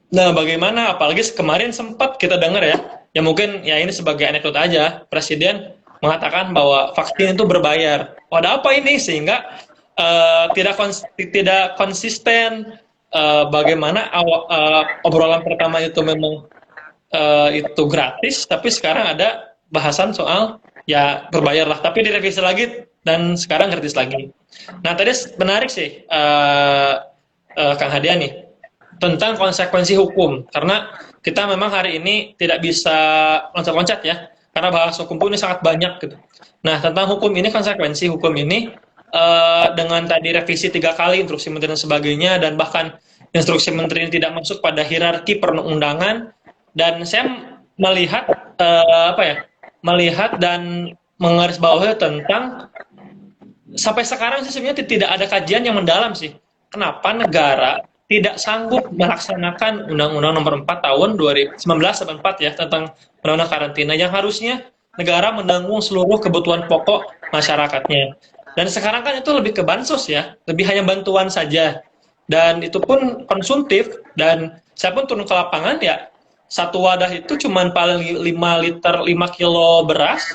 Nah, bagaimana? Apalagi kemarin sempat kita dengar ya, ya mungkin ya ini sebagai anekdot aja, Presiden mengatakan bahwa vaksin itu berbayar. Oh, ada apa ini? Sehingga tidak konsisten bagaimana obrolan pertama itu memang itu gratis, tapi sekarang ada bahasan soal ya berbayar lah, tapi direvisi lagi dan sekarang gratis lagi. Nah, tadi menarik sih Kang Hadian nih tentang konsekuensi hukum, karena kita memang hari ini tidak bisa loncat-loncat ya, karena bahas hukum pun ini sangat banyak gitu. Nah, tentang hukum ini, konsekuensi hukum ini dengan tadi revisi 3 kali instruksi menteri dan sebagainya, dan bahkan instruksi menteri ini tidak masuk pada hierarki perundangan, dan saya melihat apa ya, melihat dan menggarisbawahi tentang sampai sekarang sih sebenarnya tidak ada kajian yang mendalam sih. Kenapa negara tidak sanggup melaksanakan Undang-Undang Nomor 4 Tahun 1994 ya tentang undang-undang karantina, yang harusnya negara menanggung seluruh kebutuhan pokok masyarakatnya. Dan sekarang kan itu lebih ke bansos ya, lebih hanya bantuan saja. Dan itu pun konsumtif, dan saya pun turun ke lapangan ya, satu wadah itu cuma paling 5 liter, 5 kilo beras,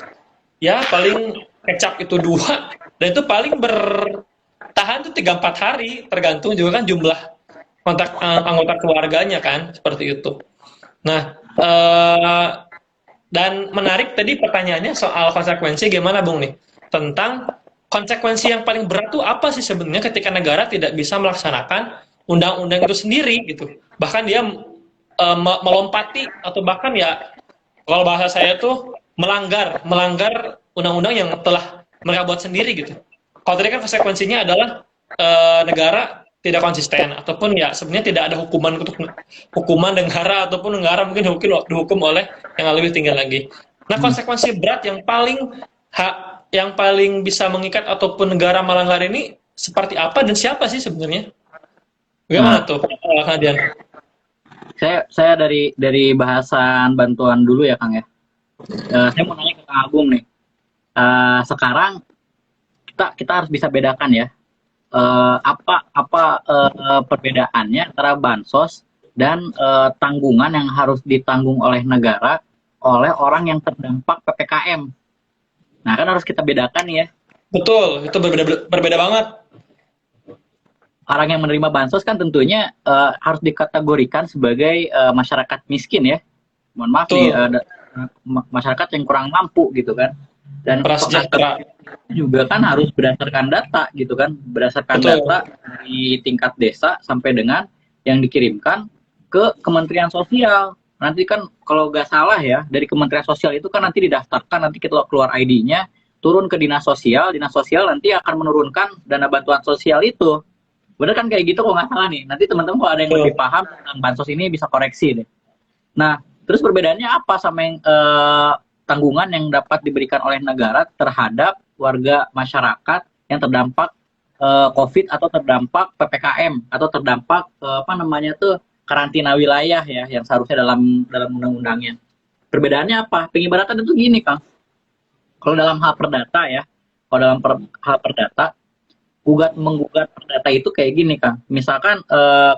ya paling kecap itu 2, dan itu paling bertahan tuh 3-4 hari, tergantung juga kan jumlah kontak anggota keluarganya kan, seperti itu. Nah, dan menarik tadi pertanyaannya soal konsekuensi gimana Bung nih, tentang konsekuensi yang paling berat tuh apa sih sebenarnya ketika negara tidak bisa melaksanakan undang-undang itu sendiri gitu, bahkan dia melompati atau bahkan ya kalau bahasa saya tuh melanggar undang-undang yang telah mereka buat sendiri gitu. Kalau tadi kan konsekuensinya adalah negara tidak konsisten, ataupun ya sebenarnya tidak ada hukuman negara, ataupun negara mungkin dihukum oleh yang lebih tinggi lagi. Nah, konsekuensi berat yang paling bisa mengikat ataupun negara melanggar ini seperti apa dan siapa sih sebenarnya? Nah, Bagaimana tuh, Hadian? saya dari bahasan bantuan dulu ya Kang ya. Saya mau nanya ke Kang Agung nih. Sekarang kita harus bisa bedakan ya, apa perbedaannya antara bansos dan tanggungan yang harus ditanggung oleh negara oleh orang yang terdampak PPKM. Nah, kan harus kita bedakan ya. Betul, itu berbeda banget. Orang yang menerima bansos kan tentunya harus dikategorikan sebagai masyarakat miskin ya. Mohon maaf nih, masyarakat yang kurang mampu gitu kan. Dan prasejahtera juga kan harus berdasarkan data gitu kan, berdasarkan data dari tingkat desa sampai dengan yang dikirimkan ke Kementerian Sosial. Nanti kan kalau nggak salah ya, dari Kementerian Sosial itu kan nanti didaftarkan, nanti kita keluar ID-nya, turun ke dinas sosial nanti akan menurunkan dana bantuan sosial itu. Bener kan kayak gitu kalau nggak salah nih. Nanti teman-teman kalau ada yang lebih paham tentang bansos ini bisa koreksi deh. Nah, terus perbedaannya apa sama yang tanggungan yang dapat diberikan oleh negara terhadap warga masyarakat yang terdampak COVID atau terdampak PPKM atau terdampak karantina wilayah ya, yang seharusnya dalam undang-undangnya. Perbedaannya apa? Pengibaratan itu gini, Kang. Kalau dalam hal perdata ya, hal perdata, menggugat perdata itu kayak gini, Kang. Misalkan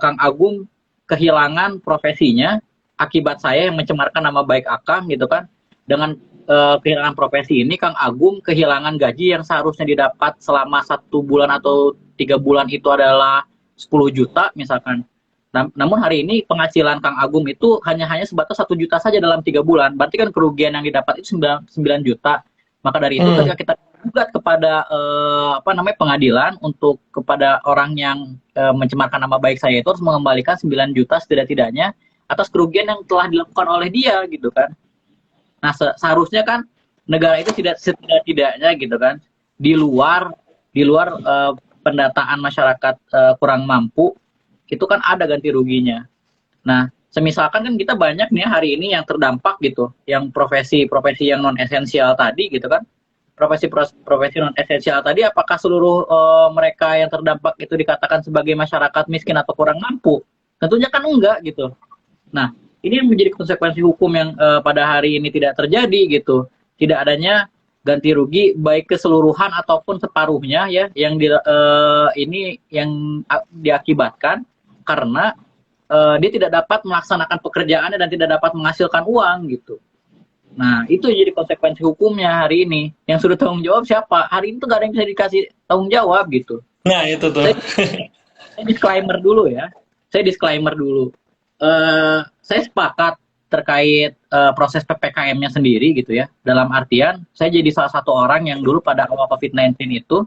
Kang Agung kehilangan profesinya akibat saya yang mencemarkan nama baik Akang gitu kan, dengan kehilangan profesi ini, Kang Agung kehilangan gaji yang seharusnya didapat selama 1 bulan atau 3 bulan itu adalah 10 juta misalkan. Namun hari ini penghasilan Kang Agung itu hanya sebatas 1 juta saja dalam 3 bulan. Berarti kan kerugian yang didapat itu 9 juta. Maka dari itu ketika kita gugat kepada pengadilan untuk kepada orang yang mencemarkan nama baik saya itu harus mengembalikan 9 juta setidak-tidaknya atas kerugian yang telah dilakukan oleh dia gitu kan. Nah, seharusnya kan negara itu tidak setidak-tidaknya gitu kan di luar pendataan masyarakat kurang mampu itu kan ada ganti ruginya. Nah, semisalkan kan kita banyak nih hari ini yang terdampak gitu, yang profesi-profesi yang non esensial tadi gitu kan. Profesi non esensial tadi apakah seluruh mereka yang terdampak itu dikatakan sebagai masyarakat miskin atau kurang mampu? Tentunya kan enggak gitu. Nah, ini yang menjadi konsekuensi hukum yang pada hari ini tidak terjadi gitu. Tidak adanya ganti rugi baik keseluruhan ataupun separuhnya ya yang ini yang diakibatkan karena dia tidak dapat melaksanakan pekerjaannya dan tidak dapat menghasilkan uang gitu. Nah, itu jadi konsekuensi hukumnya hari ini. Yang sudah tanggung jawab siapa? Hari ini tuh gak ada yang bisa dikasih tanggung jawab gitu. Nah, itu tuh. Saya disclaimer dulu ya. Saya sepakat terkait proses PPKM-nya sendiri gitu ya. Dalam artian, saya jadi salah satu orang yang dulu pada awal COVID-19 itu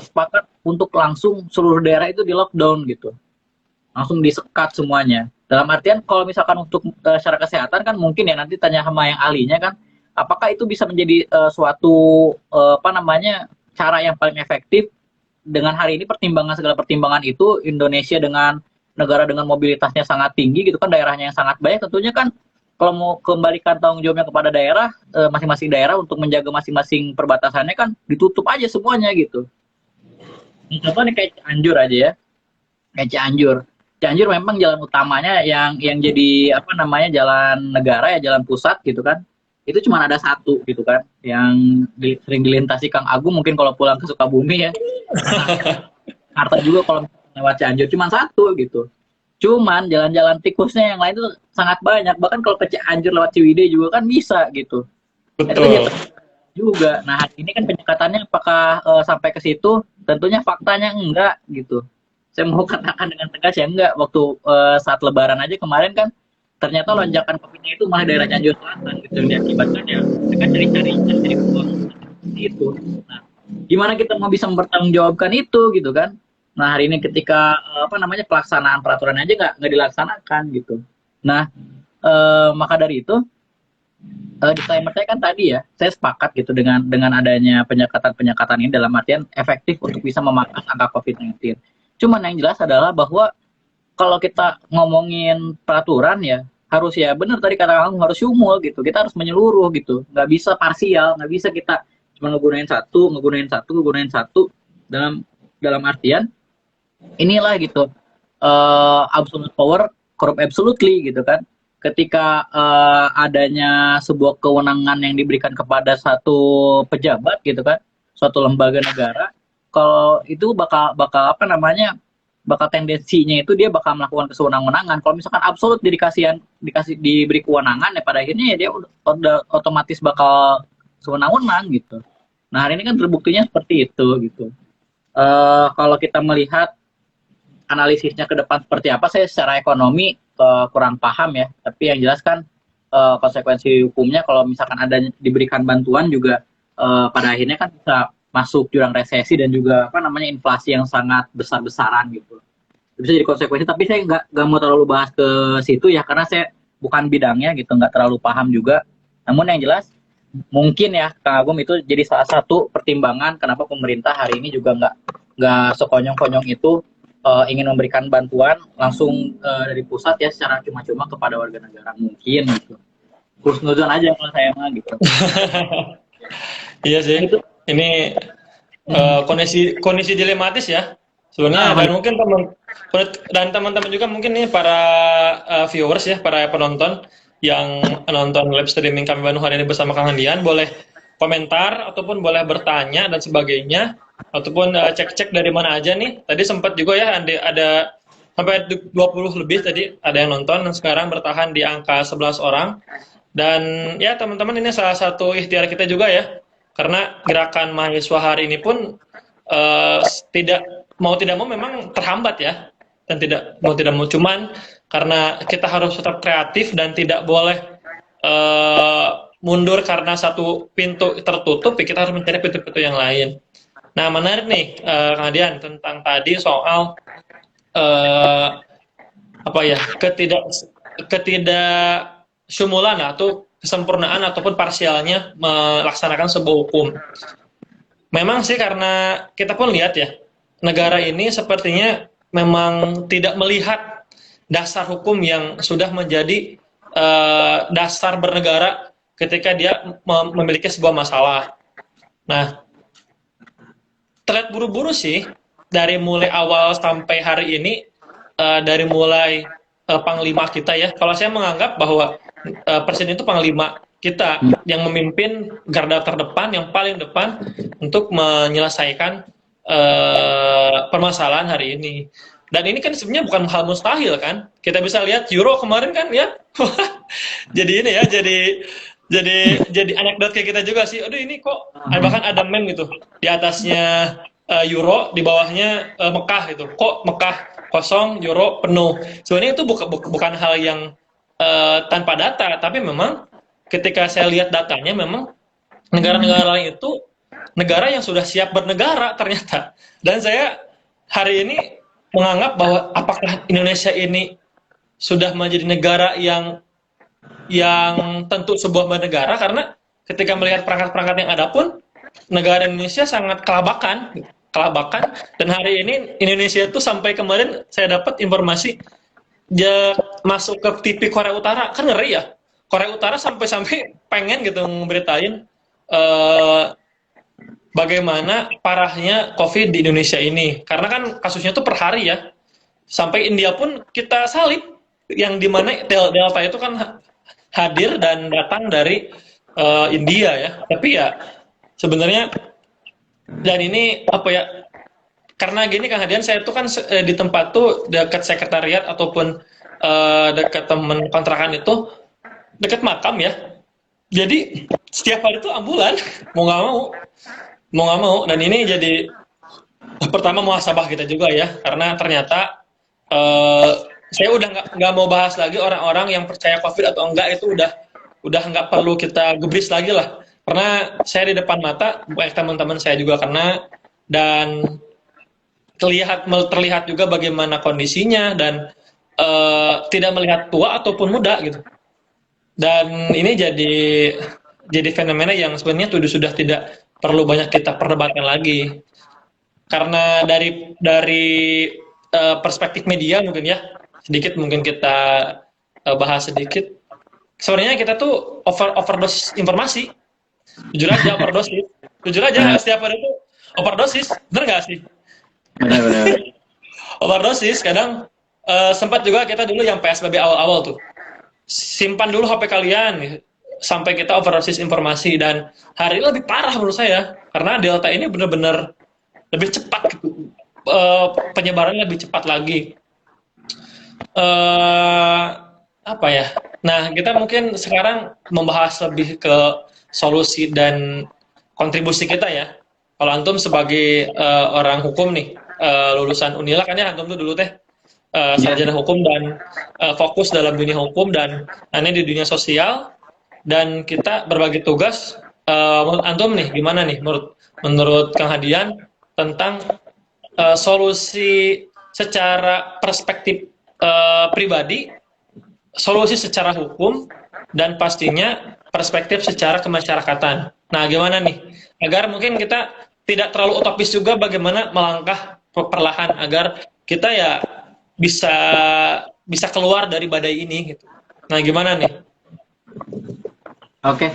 sepakat untuk langsung seluruh daerah itu di lockdown gitu. Langsung disekat semuanya. Dalam artian kalau misalkan untuk secara kesehatan kan mungkin ya nanti tanya sama yang ahlinya kan, apakah itu bisa menjadi suatu cara yang paling efektif dengan hari ini segala pertimbangan itu Indonesia dengan negara dengan mobilitasnya sangat tinggi gitu kan, daerahnya yang sangat banyak, tentunya kan kalau mau kembalikan tanggung jawabnya kepada daerah, masing-masing daerah untuk menjaga masing-masing perbatasannya kan ditutup aja semuanya gitu. Contohnya kayak Cianjur aja ya, kayak Cianjur memang jalan utamanya yang jadi jalan negara ya, jalan pusat gitu kan. Itu cuma ada satu gitu kan, yang sering dilintasi Kang Agung mungkin kalau pulang ke Sukabumi ya. Jakarta juga kalau lewat Cianjur cuma satu gitu. Cuman jalan-jalan tikusnya yang lain itu sangat banyak. Bahkan kalau ke Cianjur lewat Ciwidey juga kan bisa gitu. Betul. Itu juga. Nah, ini kan penyekatannya apakah sampai ke situ? Tentunya faktanya enggak gitu. Saya mau katakan dengan tegas ya enggak. Waktu saat Lebaran aja kemarin kan ternyata lonjakan COVID-nya itu malah daerah Cianjur Selatan gitu, yang diakibatkan ya mereka cari uang itu. Nah, gimana kita mau bisa mempertanggungjawabkan itu gitu kan? Nah, hari ini ketika pelaksanaan peraturan aja nggak dilaksanakan gitu. Nah, maka dari itu disclaimer saya kan tadi ya, saya sepakat gitu dengan adanya penyekatan ini dalam artian efektif untuk bisa memangkas angka COVID-19. Cuman yang jelas adalah bahwa kalau kita ngomongin peraturan ya harus ya benar tadi kata kamu, harus umum gitu. Kita harus menyeluruh gitu. Nggak bisa parsial, nggak bisa kita cuma ngegunain satu dalam artian inilah gitu. Absolute power corrupt absolutely gitu kan. Ketika adanya sebuah kewenangan yang diberikan kepada satu pejabat gitu kan, suatu lembaga negara, kalau itu bakal tendensinya itu dia bakal melakukan kesewenang-wenangan. Kalau misalkan absolut diberi kewenangan ya pada akhirnya ya dia udah otomatis bakal sewenang-wenang gitu. Nah, hari ini kan terbuktinya seperti itu gitu. Kalau kita melihat analisisnya ke depan seperti apa, saya secara ekonomi kurang paham ya. Tapi yang jelas kan konsekuensi hukumnya kalau misalkan ada diberikan bantuan juga pada akhirnya kan bisa masuk jurang resesi dan juga inflasi yang sangat besar-besaran gitu. Bisa jadi konsekuensi, tapi saya nggak mau terlalu bahas ke situ ya karena saya bukan bidangnya gitu, nggak terlalu paham juga. Namun yang jelas mungkin ya Kang Agung itu jadi salah satu pertimbangan kenapa pemerintah hari ini juga nggak sekonyong-konyong itu ingin memberikan bantuan langsung dari pusat ya secara cuma-cuma kepada warga negara mungkin gitu. Husnuzon aja kalau saya mah gitu. Iya sih. Ini kondisi dilematis ya sebenarnya, dan mungkin teman-teman juga mungkin nih para viewers ya, para penonton yang nonton live streaming kami Bandung hari ini bersama Kang Andian boleh komentar ataupun boleh bertanya dan sebagainya, ataupun cek-cek dari mana aja nih. Tadi sempat juga ya ada sampai 20 lebih tadi ada yang nonton dan sekarang bertahan di angka 11 orang. Dan ya teman-teman, ini salah satu ikhtiar kita juga ya, karena gerakan mahasiswa hari ini pun eh, tidak tidak mau memang terhambat ya, dan tidak mau cuman karena kita harus tetap kreatif dan tidak boleh eh, mundur karena satu pintu tertutup, ya kita harus mencari pintu-pintu yang lain. Nah, menarik nih, Kang Adian, tentang tadi soal eh, apa ya, ketidaksumulan atau kesempurnaan ataupun parsialnya melaksanakan sebuah hukum. Memang sih, karena kita pun lihat ya, negara ini sepertinya memang tidak melihat dasar hukum yang sudah menjadi dasar bernegara ketika dia memiliki sebuah masalah. Nah, terlihat buru-buru sih dari mulai awal sampai hari ini, dari mulai panglima kita ya. Kalau saya menganggap bahwa presiden itu panglima kita yang memimpin garda terdepan, yang paling depan untuk menyelesaikan permasalahan hari ini. Dan ini kan sebenarnya bukan hal mustahil kan. Kita bisa lihat Euro kemarin kan ya. Jadi ini ya, jadi anekdot kayak kita juga sih. Aduh, ini kok bahkan ada meme gitu. Di atasnya Euro, di bawahnya Mekah gitu. Kok Mekah kosong, Euro penuh. Sebenarnya itu bukan hal yang tanpa data, tapi memang ketika saya lihat datanya, memang negara-negara lain itu negara yang sudah siap bernegara ternyata. Dan saya hari ini menganggap bahwa apakah Indonesia ini sudah menjadi negara yang tentu sebuah negara, karena ketika melihat perangkat-perangkat yang ada pun negara Indonesia sangat kelabakan, dan hari ini Indonesia itu sampai kemarin saya dapat informasi dia masuk ke TV Korea Utara, kan ngeri ya. Korea Utara sampai pengen gitu memberitain bagaimana parahnya COVID di Indonesia ini, karena kan kasusnya tuh per hari ya. Sampai India pun kita salib, yang dimana Delta itu kan hadir dan datang dari India ya. Tapi ya sebenarnya, dan ini apa ya, karena gini Kang Hadian, saya tuh kan di tempat tuh dekat sekretariat ataupun dekat teman kontrakan itu dekat makam ya. Jadi setiap hari tuh ambulan, mau nggak mau. Dan ini jadi pertama muhasabah kita juga ya, karena ternyata saya udah nggak mau bahas lagi orang-orang yang percaya COVID atau enggak, itu udah nggak perlu kita gebris lagi lah, karena saya di depan mata banyak teman-teman saya juga kena, dan terlihat juga bagaimana kondisinya, dan tidak melihat tua ataupun muda gitu. Dan ini jadi fenomena yang sebenarnya sudah tidak perlu banyak kita perdebatkan lagi, karena dari perspektif media mungkin ya, sedikit mungkin kita bahas sedikit. Sebenarnya kita tuh overdose informasi, jujur aja setiap hari itu overdosis, bener nggak sih? Benar. Overdosis. Kadang sempat juga kita dulu yang PSBB awal-awal tuh, simpan dulu HP kalian sampai kita overdosis informasi. Dan hari ini lebih parah menurut saya, karena Delta ini benar-benar lebih cepat gitu. Penyebarannya lebih cepat lagi. Apa ya? Nah, kita mungkin sekarang membahas lebih ke solusi dan kontribusi kita ya. Kalau antum sebagai orang hukum nih, lulusan Unila kan ya, antum tuh dulu teh sarjana hukum dan fokus dalam dunia hukum, dan ini di dunia sosial, dan kita berbagi tugas. Menurut antum nih gimana nih, menurut Kang Hadian, tentang solusi secara perspektif pribadi, solusi secara hukum, dan pastinya perspektif secara kemasyarakatan. Nah, gimana nih agar mungkin kita tidak terlalu utopis juga, bagaimana melangkah perlahan agar kita ya bisa keluar dari badai ini gitu. Nah, gimana nih? Oke.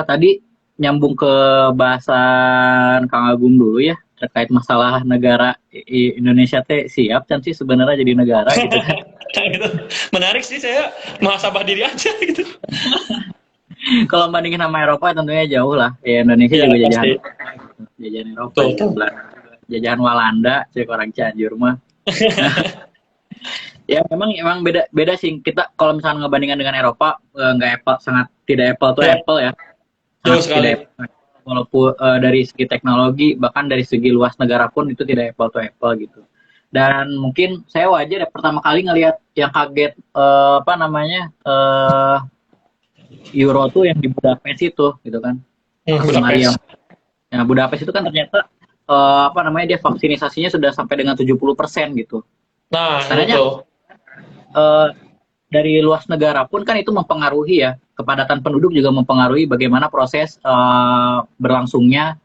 Tadi nyambung ke bahasan Kang Agung dulu ya, terkait masalah negara Indonesia teh siap kan sih sebenarnya jadi negara gitu. Nah, gitu. Menarik sih, saya muhasabah diri aja gitu. Kalau bandingin sama Eropa tentunya jauh lah. Ya, Indonesia Ya, juga pasti. jajahan Eropa, jajahan Walanda, cek orang Cianjur mah. Ya memang beda sih kita kalau misalnya ngebandingkan dengan Eropa, nggak Apple, sangat tidak Apple tuh Ya, Apple ya, betul sangat tidak sekali. Apple. Walaupun dari segi teknologi bahkan dari segi luas negara pun itu tidak Apple tuh Apple gitu. Dan mungkin saya wajar ya pertama kali ngelihat yang kaget, apa namanya, Euro tuh yang di Budapest itu gitu kan, Hakim Maryam. Budapest. Nah, Budapest itu kan ternyata apa namanya dia vaksinasinya sudah sampai dengan 70% gitu. Nah, itu Tandanya tuh. eh, dari luas negara pun kan itu mempengaruhi ya, kepadatan penduduk juga mempengaruhi bagaimana proses berlangsungnya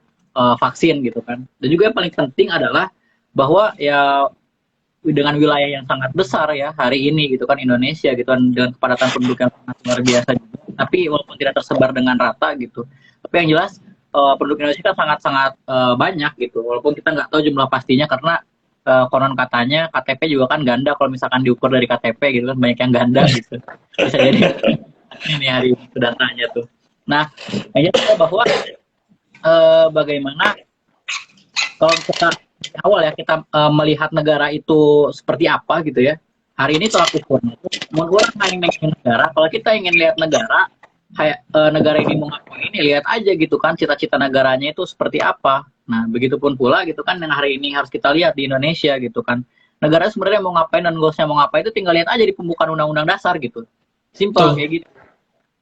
vaksin gitu kan. Dan juga yang paling penting adalah bahwa ya dengan wilayah yang sangat besar ya hari ini gitu kan Indonesia gitu kan dengan kepadatan penduduk yang sangat luar biasa juga. Tapi walaupun tidak tersebar dengan rata gitu. Tapi yang jelas penduduk Indonesia kan sangat-sangat banyak gitu. Walaupun kita nggak tahu jumlah pastinya karena konon katanya KTP juga kan ganda kalau misalkan diukur dari KTP gitu kan banyak yang ganda gitu. Bisa jadi ini hari itu datanya tuh. Nah, yang jelas bahwa bagaimana kalau kita di awal ya kita melihat negara itu seperti apa gitu ya. Hari ini tolak ukurnya itu mau orang ingin negara. Kalau kita ingin lihat negara kayak negara ini mau ngapain ini lihat aja gitu kan cita-cita negaranya itu seperti apa. Nah, begitupun pula gitu kan yang hari ini harus kita lihat di Indonesia gitu kan. Negara sebenarnya mau ngapain dan goalsnya mau ngapain itu tinggal lihat aja di pembukaan undang-undang dasar gitu. Simple Tuh. kayak gitu.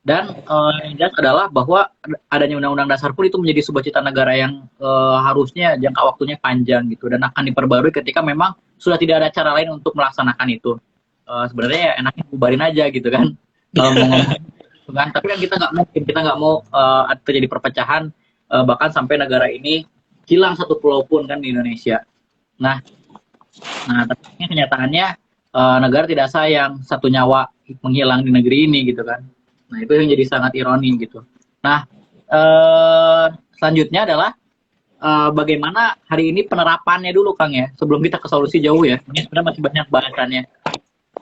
Dan yang jelas adalah bahwa adanya undang-undang dasar pun itu menjadi sebuah cita negara yang harusnya jangka waktunya panjang gitu dan akan diperbarui ketika memang sudah tidak ada cara lain untuk melaksanakan itu. Sebenarnya ya enaknya bubarin aja gitu kan kalau mau ngomong gitu kan. Tapi kan kita nggak mau terjadi perpecahan bahkan sampai negara ini hilang satu pulau pun kan di Indonesia. Nah, tapi kenyataannya negara tidak sayang satu nyawa menghilang di negeri ini gitu kan. Nah, itu yang jadi sangat ironi gitu. Nah, selanjutnya adalah bagaimana hari ini penerapannya dulu Kang ya. Sebelum kita ke solusi jauh ya. Ini sebenarnya masih banyak bahasannya.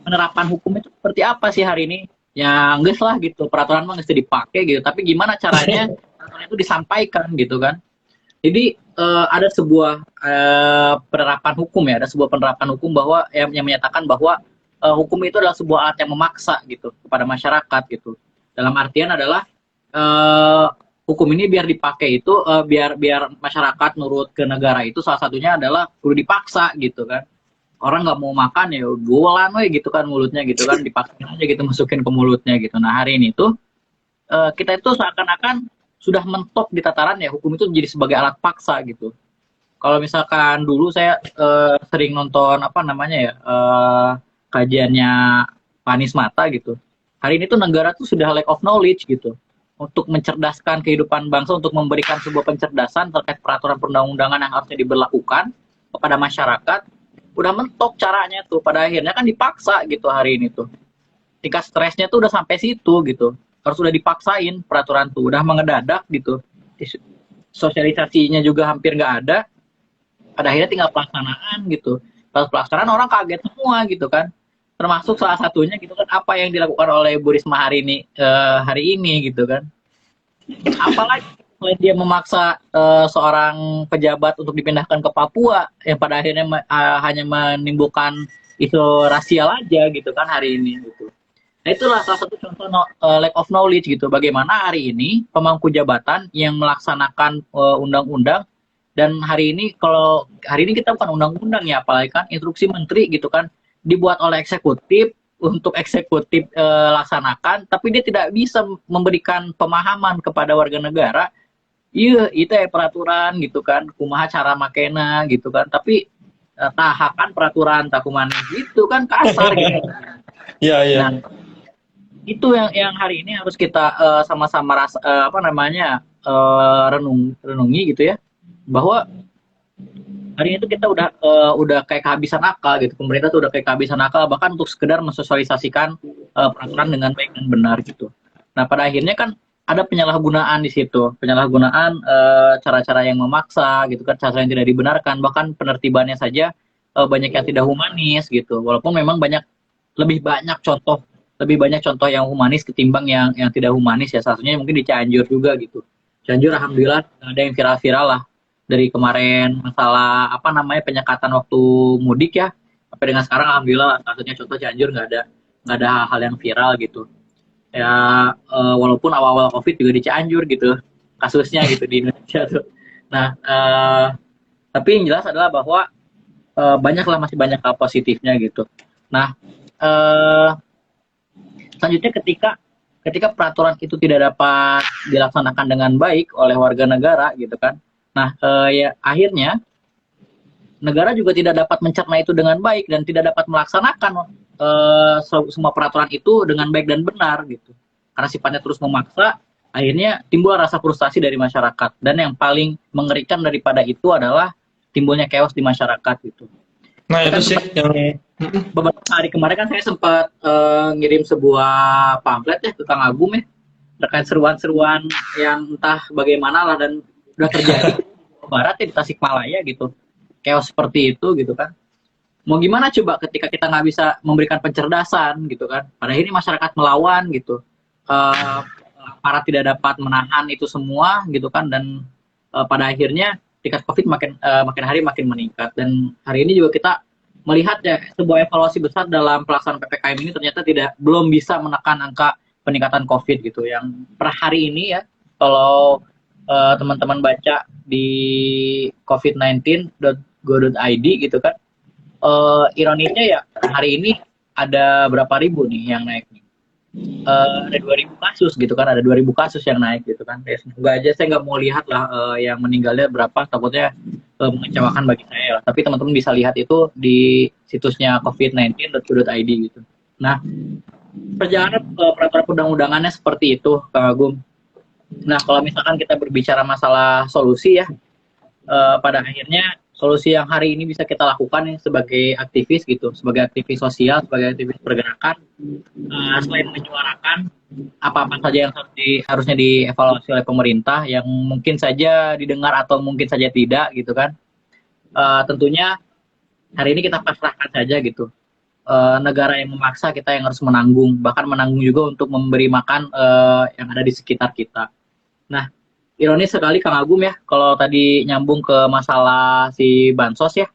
Penerapan hukum itu seperti apa sih hari ini? Ya enggak lah gitu. Peraturan mah mesti dipakai gitu. Tapi gimana caranya peraturan itu disampaikan gitu kan. Jadi ada sebuah penerapan hukum ya, ada sebuah penerapan hukum bahwa yang menyatakan bahwa hukum itu adalah sebuah alat yang memaksa gitu kepada masyarakat gitu. Dalam artian adalah hukum ini biar dipakai itu biar masyarakat nurut ke negara itu salah satunya adalah perlu dipaksa gitu kan. Orang nggak mau makan ya golan we gitu kan mulutnya gitu kan dipaksain aja gitu masukin ke mulutnya gitu. Nah hari ini tuh kita itu seakan-akan sudah mentok di tataran ya hukum itu menjadi sebagai alat paksa gitu. Kalau misalkan dulu saya sering nonton apa namanya ya kajiannya Panis Mata gitu. Hari ini tuh negara tuh sudah lack of knowledge gitu untuk mencerdaskan kehidupan bangsa untuk memberikan sebuah pencerdasan terkait peraturan perundang-undangan yang harusnya diberlakukan kepada masyarakat. Udah mentok caranya tuh pada akhirnya kan dipaksa gitu hari ini tuh. Tingkat stresnya tuh udah sampai situ gitu. Harus udah dipaksain peraturan tuh udah mengedadak gitu. Sosialisasinya juga hampir nggak ada. Pada akhirnya tinggal pelaksanaan gitu. Pas pelaksanaan orang kaget semua gitu kan. Termasuk salah satunya gitu kan apa yang dilakukan oleh Bu Risma hari ini gitu kan. Apalagi selain dia memaksa seorang pejabat untuk dipindahkan ke Papua yang pada akhirnya hanya menimbulkan isu rasial aja gitu kan hari ini gitu. Nah itulah salah satu contoh lack of knowledge gitu. Bagaimana hari ini pemangku jabatan yang melaksanakan undang-undang dan hari ini kalau hari ini kita bukan undang-undang ya apalagi kan instruksi menteri gitu kan dibuat oleh eksekutif untuk eksekutif laksanakan tapi dia tidak bisa memberikan pemahaman kepada warga negara. Iya itu ya peraturan gitu kan kumaha cara makena gitu kan tapi tahakan peraturan takuman gitu kan kasar gitu. Iya, iya. Nah, itu yang hari ini harus kita sama-sama apa namanya renungi gitu ya bahwa hari itu kita udah kayak kehabisan akal gitu pemerintah tuh udah kayak kehabisan akal bahkan untuk sekedar mensosialisasikan peraturan dengan baik dan benar gitu. Nah pada akhirnya kan ada penyalahgunaan di situ penyalahgunaan cara-cara yang memaksa gitu kan cara yang tidak dibenarkan bahkan penertibannya saja banyak yang tidak humanis gitu walaupun memang lebih banyak contoh yang humanis ketimbang yang tidak humanis ya. Salah satunya mungkin di Cianjur juga gitu. Cianjur alhamdulillah ada yang viral-viral lah dari kemarin masalah apa namanya penyekatan waktu mudik ya. Sampai dengan sekarang alhamdulillah kasusnya contoh Cianjur nggak ada hal-hal yang viral gitu. Ya walaupun awal-awal COVID juga di Cianjur gitu kasusnya gitu di Indonesia tuh. Nah, tapi yang jelas adalah bahwa masih banyak hal positifnya gitu. Nah, eh, selanjutnya ketika peraturan itu tidak dapat dilaksanakan dengan baik oleh warga negara gitu kan. Nah, ya akhirnya negara juga tidak dapat mencerna itu dengan baik dan tidak dapat melaksanakan semua peraturan itu dengan baik dan benar gitu. Karena sifatnya terus memaksa, akhirnya timbul rasa frustasi dari masyarakat. Dan yang paling mengerikan daripada itu adalah timbulnya chaos di masyarakat gitu. Nah, itu Kan sih yang beberapa hari kemarin kan saya sempat ngirim sebuah pamflet ya ke Kang Agum ya terkait seruan-seruan yang entah bagaimana lah dan udah terjadi di Jawa Barat ya, di Tasikmalaya gitu, chaos seperti itu gitu kan. Mau gimana coba ketika kita nggak bisa memberikan pencerdasan gitu kan, pada ini masyarakat melawan gitu, para tidak dapat menahan itu semua gitu kan, dan pada akhirnya tingkat COVID makin hari makin meningkat. Dan hari ini juga kita melihat ya sebuah evaluasi besar dalam pelaksanaan PPKM ini ternyata belum bisa menekan angka peningkatan COVID gitu. Yang per hari ini ya, kalau teman-teman baca di covid19.go.id gitu kan, ironisnya ya hari ini ada berapa ribu nih yang naik nih. Ada 2.000 kasus gitu kan, ada 2.000 kasus yang naik gitu kan. Ya, semoga aja saya nggak mau lihat lah yang meninggalnya berapa, takutnya mengecewakan bagi saya lah. Tapi teman-teman bisa lihat itu di situsnya covid19.go.id gitu. Nah, perjalanan peraturan undang-undangannya seperti itu, Kang Agung. Nah, kalau misalkan kita berbicara masalah solusi ya, pada akhirnya solusi yang hari ini bisa kita lakukan nih sebagai aktivis gitu, sebagai aktivis sosial, sebagai aktivis pergerakan, selain menyuarakan apa-apa saja yang harusnya dievaluasi oleh pemerintah, yang mungkin saja didengar atau mungkin saja tidak gitu kan, tentunya hari ini kita pasrahkan saja gitu. Negara yang memaksa, kita yang harus menanggung, bahkan menanggung juga untuk memberi makan yang ada di sekitar kita. Nah, ironis sekali Kang Agum ya, kalau tadi nyambung ke masalah si bansos ya.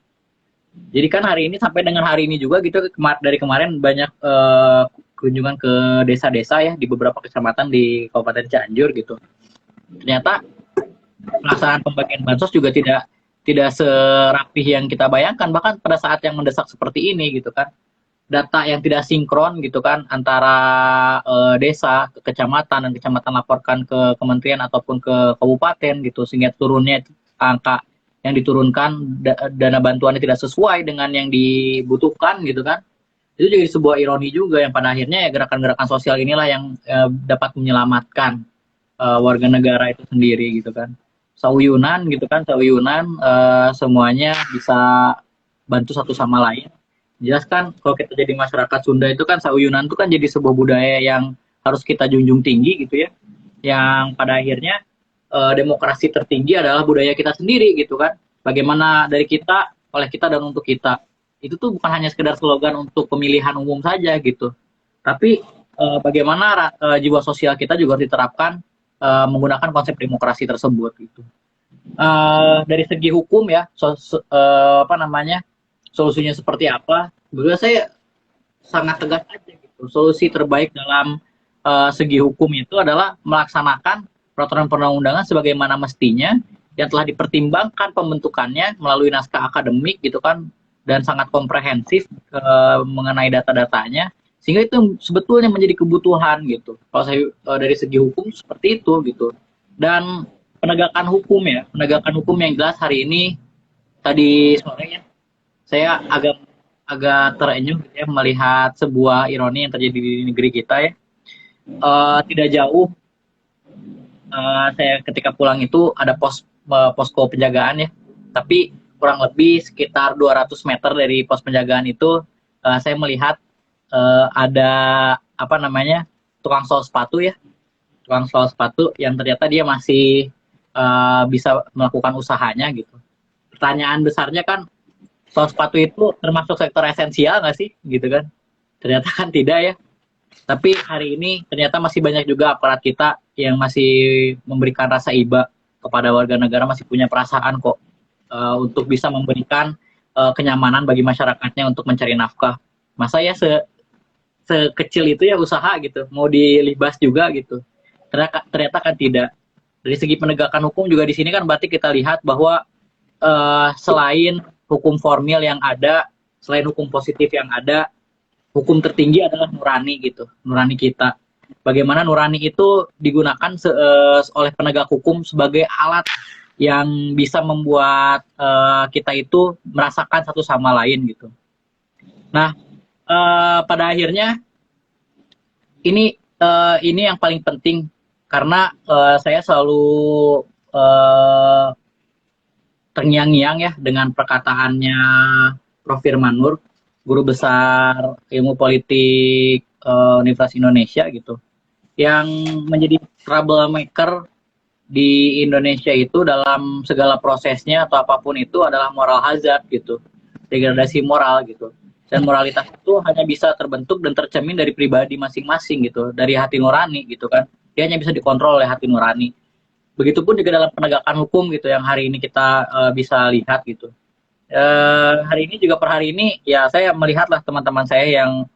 Jadi kan hari ini sampai dengan hari ini juga gitu, dari kemarin banyak kunjungan ke desa-desa ya di beberapa kecamatan di Kabupaten Cianjur gitu. Ternyata pelaksanaan pembagian bansos juga tidak serapih yang kita bayangkan, bahkan pada saat yang mendesak seperti ini gitu kan. Data yang tidak sinkron gitu kan antara desa ke kecamatan, dan kecamatan laporkan ke kementerian ataupun ke kabupaten gitu, sehingga turunnya angka yang diturunkan dana bantuannya tidak sesuai dengan yang dibutuhkan gitu kan. Itu jadi sebuah ironi juga yang pada akhirnya ya gerakan-gerakan sosial inilah yang dapat menyelamatkan warga negara itu sendiri gitu kan. Sauyunan gitu kan, semuanya bisa bantu satu sama lain. Jelas kan kalau kita jadi masyarakat Sunda itu kan sauyunan itu kan jadi sebuah budaya yang harus kita junjung tinggi gitu ya. Yang pada akhirnya demokrasi tertinggi adalah budaya kita sendiri gitu kan. Bagaimana dari kita, oleh kita, dan untuk kita. Itu tuh bukan hanya sekedar slogan untuk pemilihan umum saja gitu. Tapi bagaimana jiwa sosial kita juga harus diterapkan menggunakan konsep demokrasi tersebut gitu. Dari segi hukum ya, solusinya seperti apa? Menurut saya sangat tegas aja gitu. Solusi terbaik dalam segi hukum itu adalah melaksanakan peraturan perundang-undangan sebagaimana mestinya, yang telah dipertimbangkan pembentukannya melalui naskah akademik gitu kan, dan sangat komprehensif mengenai data-datanya, sehingga itu sebetulnya menjadi kebutuhan gitu. Kalau saya dari segi hukum seperti itu gitu. Dan penegakan hukum yang jelas hari ini, tadi sore ya, saya agak terenyuh gitu ya, melihat sebuah ironi yang terjadi di negeri kita ya. Tidak jauh saya ketika pulang itu ada posko penjagaan ya, tapi kurang lebih sekitar 200 meter dari pos penjagaan itu saya melihat ada tukang sol sepatu ya, yang ternyata dia masih bisa melakukan usahanya gitu. Pertanyaan besarnya kan, sol sepatu itu termasuk sektor esensial nggak sih gitu kan? Ternyata kan tidak ya. Tapi hari ini ternyata masih banyak juga aparat kita yang masih memberikan rasa iba kepada warga negara, masih punya perasaan kok untuk bisa memberikan kenyamanan bagi masyarakatnya untuk mencari nafkah. Masa ya sekecil itu ya usaha gitu, mau dilibas juga gitu. Ternyata kan tidak. Dari segi penegakan hukum juga di sini kan berarti kita lihat bahwa selain hukum formil yang ada, selain hukum positif yang ada, hukum tertinggi adalah nurani gitu, nurani kita. Bagaimana nurani itu digunakan oleh penegak hukum sebagai alat yang bisa membuat kita itu merasakan satu sama lain gitu. Nah, pada akhirnya ini yang paling penting karena saya selalu terngiang-ngiang ya dengan perkataannya Prof. Firman Nur, guru besar ilmu politik Universitas Indonesia gitu, yang menjadi troublemaker di Indonesia itu dalam segala prosesnya atau apapun itu adalah moral hazard gitu, degradasi moral gitu. Dan moralitas itu hanya bisa terbentuk dan tercermin dari pribadi masing-masing gitu, dari hati nurani gitu kan. Dia hanya bisa dikontrol oleh hati nurani. Begitupun juga dalam penegakan hukum gitu yang hari ini kita bisa lihat gitu. Hari ini juga per hari ini ya saya melihatlah teman-teman saya yang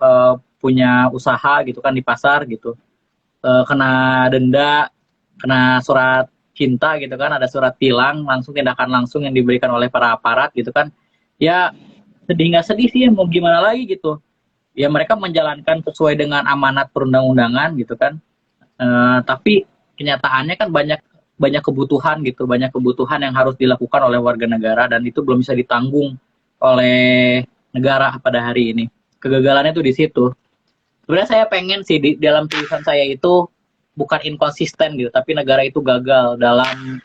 punya usaha gitu kan di pasar gitu, kena denda, kena surat cinta gitu kan, ada surat tilang, langsung tindakan langsung yang diberikan oleh para aparat gitu kan. Ya sedih nggak sedih sih ya, mau gimana lagi gitu. Ya mereka menjalankan sesuai dengan amanat perundang-undangan gitu kan. Tapi kenyataannya kan banyak kebutuhan gitu, banyak kebutuhan yang harus dilakukan oleh warga negara dan itu belum bisa ditanggung oleh negara pada hari ini. Kegagalannya tuh di situ. Sebenarnya saya pengen sih di dalam tulisan saya itu bukan inkonsisten gitu, tapi negara itu gagal dalam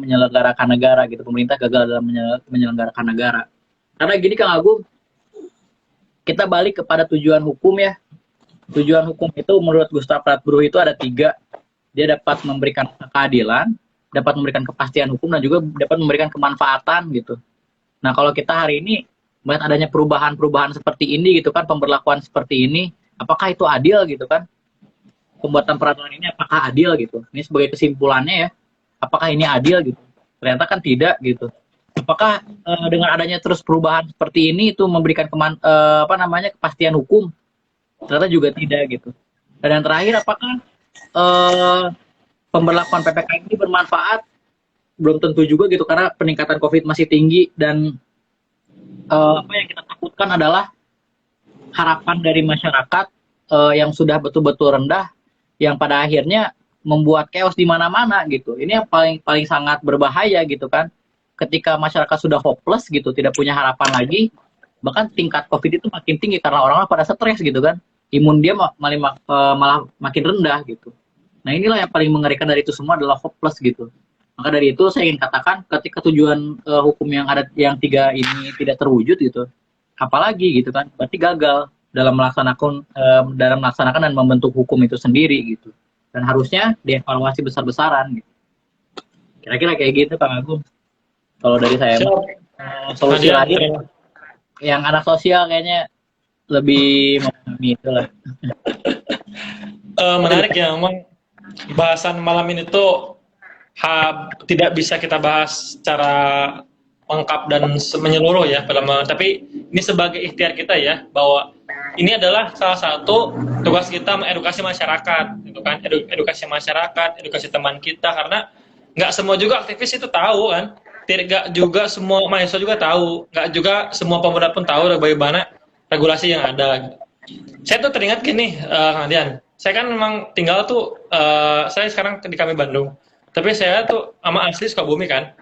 menyelenggarakan negara gitu. Pemerintah gagal dalam menyelenggarakan negara. Karena gini Kang Agung, kita balik kepada tujuan hukum ya. Tujuan hukum itu menurut Gustav Radbruch itu ada 3. Dia dapat memberikan keadilan, dapat memberikan kepastian hukum, dan juga dapat memberikan kemanfaatan gitu. Nah kalau kita hari ini melihat adanya perubahan-perubahan seperti ini gitu kan, pemberlakuan seperti ini, apakah itu adil gitu kan? Pembuatan peraturan ini apakah adil gitu? Ini sebagai kesimpulannya ya, apakah ini adil gitu? Ternyata kan tidak gitu. Apakah dengan adanya terus perubahan seperti ini itu memberikan kepastian hukum? Ternyata juga tidak gitu. Dan yang terakhir, apakah pemberlakuan PPKM ini bermanfaat? Belum tentu juga gitu, karena peningkatan COVID masih tinggi dan apa yang kita takutkan adalah harapan dari masyarakat yang sudah betul-betul rendah, yang pada akhirnya membuat chaos di mana-mana gitu. Ini yang paling sangat berbahaya gitu kan. Ketika masyarakat sudah hopeless gitu, tidak punya harapan lagi, bahkan tingkat COVID itu makin tinggi karena orang-orang pada stres gitu kan. Imun dia malah makin rendah gitu. Nah inilah yang paling mengerikan dari itu semua adalah hopeless gitu. Maka dari itu saya ingin katakan ketika tujuan hukum yang ada yang 3 ini tidak terwujud gitu, apalagi gitu kan, berarti gagal dalam melaksanakan dan membentuk hukum itu sendiri gitu. Dan harusnya dievaluasi besar-besaran gitu. Kira-kira kayak gitu Kang Agung. Kalau dari saya solusi lain yang anak sosial kayaknya lebih memahami itulah. Menarik ya, memang bahasan malam ini tuh tidak bisa kita bahas secara lengkap dan menyeluruh ya, tapi ini sebagai ikhtiar kita ya, bahwa ini adalah salah satu tugas kita mengedukasi masyarakat, gitu kan, edukasi masyarakat, edukasi teman kita, karena nggak semua juga aktivis itu tahu kan, tidak juga semua mahasiswa juga tahu, nggak juga semua pemuda pun tahu bagaimana regulasi yang ada. Saya tuh teringat gini, Kang Dian, saya kan memang tinggal tuh, saya sekarang di Kami Bandung, tapi saya tuh sama asli Sukabumi kan,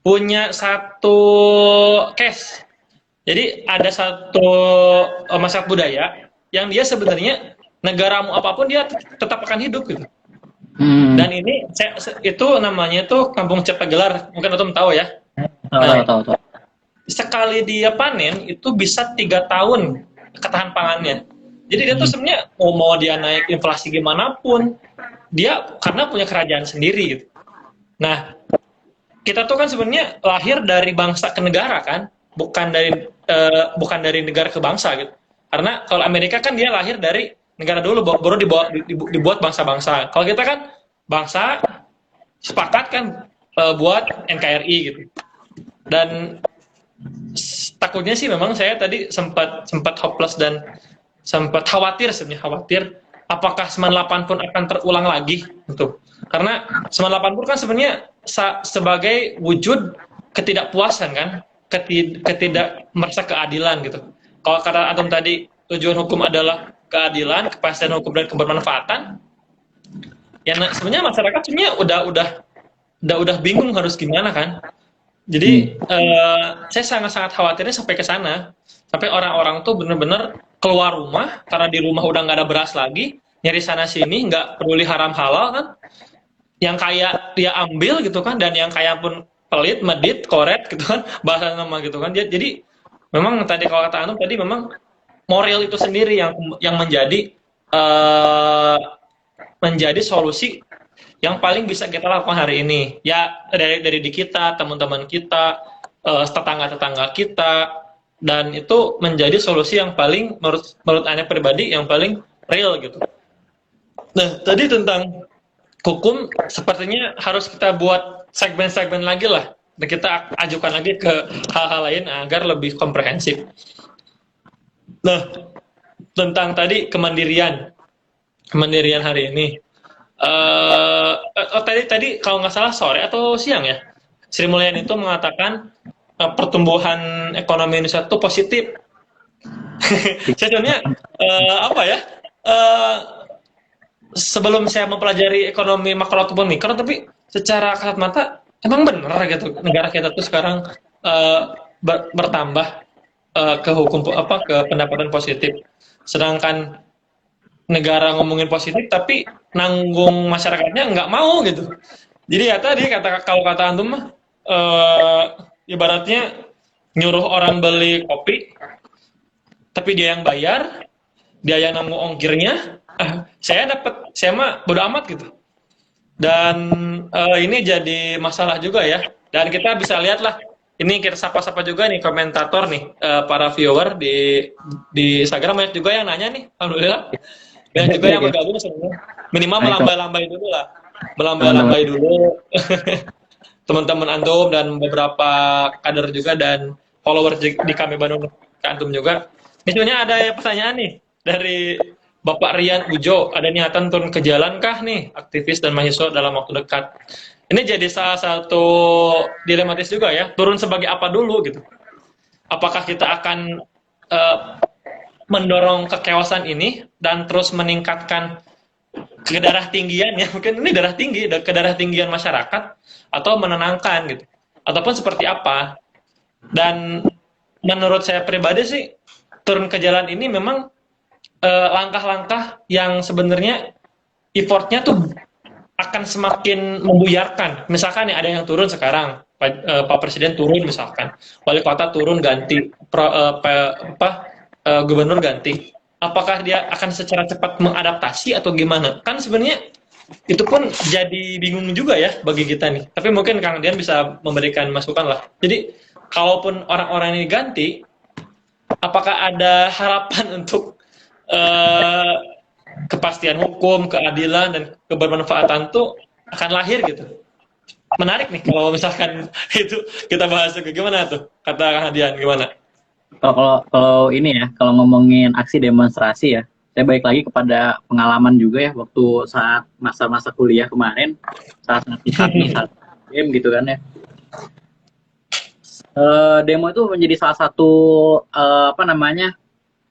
punya satu case. Jadi ada satu masyarakat budaya yang dia sebenarnya negaramu apapun dia tetap akan hidup gitu. Dan ini itu namanya tuh Kampung Cepagelar, mungkin Atom tahu ya. Tahu. Sekali dia panen itu bisa 3 tahun ketahan pangannya. Jadi dia tuh sebenarnya mau dia naik inflasi gimana pun, dia karena punya kerajaan sendiri gitu. Nah, kita tuh kan sebenarnya lahir dari bangsa ke negara kan, bukan dari negara ke bangsa gitu. Karena kalau Amerika kan dia lahir dari negara dulu, baru dibuat bangsa-bangsa. Kalau kita kan bangsa sepakat kan buat NKRI gitu. Dan Takutnya sih memang saya tadi sempat sempat hopeless dan sempat khawatir, sebenarnya khawatir apakah 98 pun akan terulang lagi gitu. Karena 98 pun kan sebenarnya sebagai wujud ketidakpuasan kan, ketidak merasa keadilan gitu. Kalau kata Antum tadi tujuan hukum adalah keadilan, kepastian hukum dan kebermanfaatan, ya sebenarnya masyarakat sebenarnya udah bingung harus gimana kan. Jadi saya sangat-sangat khawatirnya sampai ke sana, sampai orang-orang tuh bener-bener keluar rumah karena di rumah udah nggak ada beras lagi, nyari sana sini nggak peduli haram halal kan, yang kaya dia ambil gitu kan, dan yang kaya pun pelit, medit, koret gitu kan, bahasa nama gitu kan. Jadi memang tadi kalau kata Anum tadi memang moral itu sendiri yang menjadi solusi yang paling bisa kita lakukan hari ini. Ya dari di kita, teman-teman kita, tetangga-tetangga kita, dan itu menjadi solusi yang paling menurut Anda pribadi yang paling real gitu. Nah, tadi tentang hukum sepertinya harus kita buat segmen-segmen lagi lah. Dan kita ajukan lagi ke hal-hal lain agar lebih komprehensif. Nah, tentang tadi kemandirian hari ini. Tadi kalau nggak salah sore atau siang ya, Sri Mulyani itu mengatakan pertumbuhan ekonomi Indonesia itu positif. Sebenarnya apa ya? Sebelum saya mempelajari ekonomi makro ataupun mikro, tapi secara kasat mata emang benar gitu negara kita tuh sekarang bertambah ke pendapatan positif. Sedangkan negara ngomongin positif tapi nanggung masyarakatnya nggak mau gitu. Jadi ya tadi kalau kata antum mah ibaratnya nyuruh orang beli kopi tapi dia yang bayar, dia yang nanggung ongkirnya, saya mah bodo amat gitu. Dan ini jadi masalah juga ya. Dan kita bisa lihat lah, ini kita sapa-sapa juga nih komentator nih, para viewer di Instagram banyak juga yang nanya nih, alhamdulillah. Dan juga yang bergabung sebenarnya minimal melambai-lambai dulu lah, melambai-lambai dulu teman-teman antum dan beberapa kader juga dan follower di kami Bandung ke antum juga. Ini sebenarnya ada pertanyaan nih dari Bapak Rian Ujo, ada niatan turun ke jalan kah nih aktivis dan mahasiswa dalam waktu dekat? Ini jadi salah satu dilematis juga ya, turun sebagai apa dulu gitu. Apakah kita akan mendorong kekewasan ini dan terus meningkatkan ke darah tinggian ya, mungkin ini darah tinggi, ke darah tinggian masyarakat, atau menenangkan gitu, ataupun seperti apa. Dan menurut saya pribadi sih turun ke jalan ini memang langkah-langkah yang sebenarnya effortnya tuh akan semakin membuyarkan. Misalkan nih ada yang turun sekarang, Pak Presiden turun misalkan, wali kota turun ganti, gubernur ganti. Apakah dia akan secara cepat mengadaptasi atau gimana? Kan sebenarnya itu pun jadi bingung juga ya bagi kita nih. Tapi mungkin Kang Dian bisa memberikan masukan lah. Jadi kalaupun orang-orang ini ganti, apakah ada harapan untuk kepastian hukum, keadilan, dan kebermanfaatan tuh akan lahir gitu? Menarik nih kalau misalkan itu kita bahas ke gimana tuh, kata Kang Dian gimana? Kalau ini ya, kalau ngomongin aksi demonstrasi ya, saya balik lagi kepada pengalaman juga ya waktu saat masa-masa kuliah kemarin, saat kami saat game gitu kan ya. Demo itu menjadi salah satu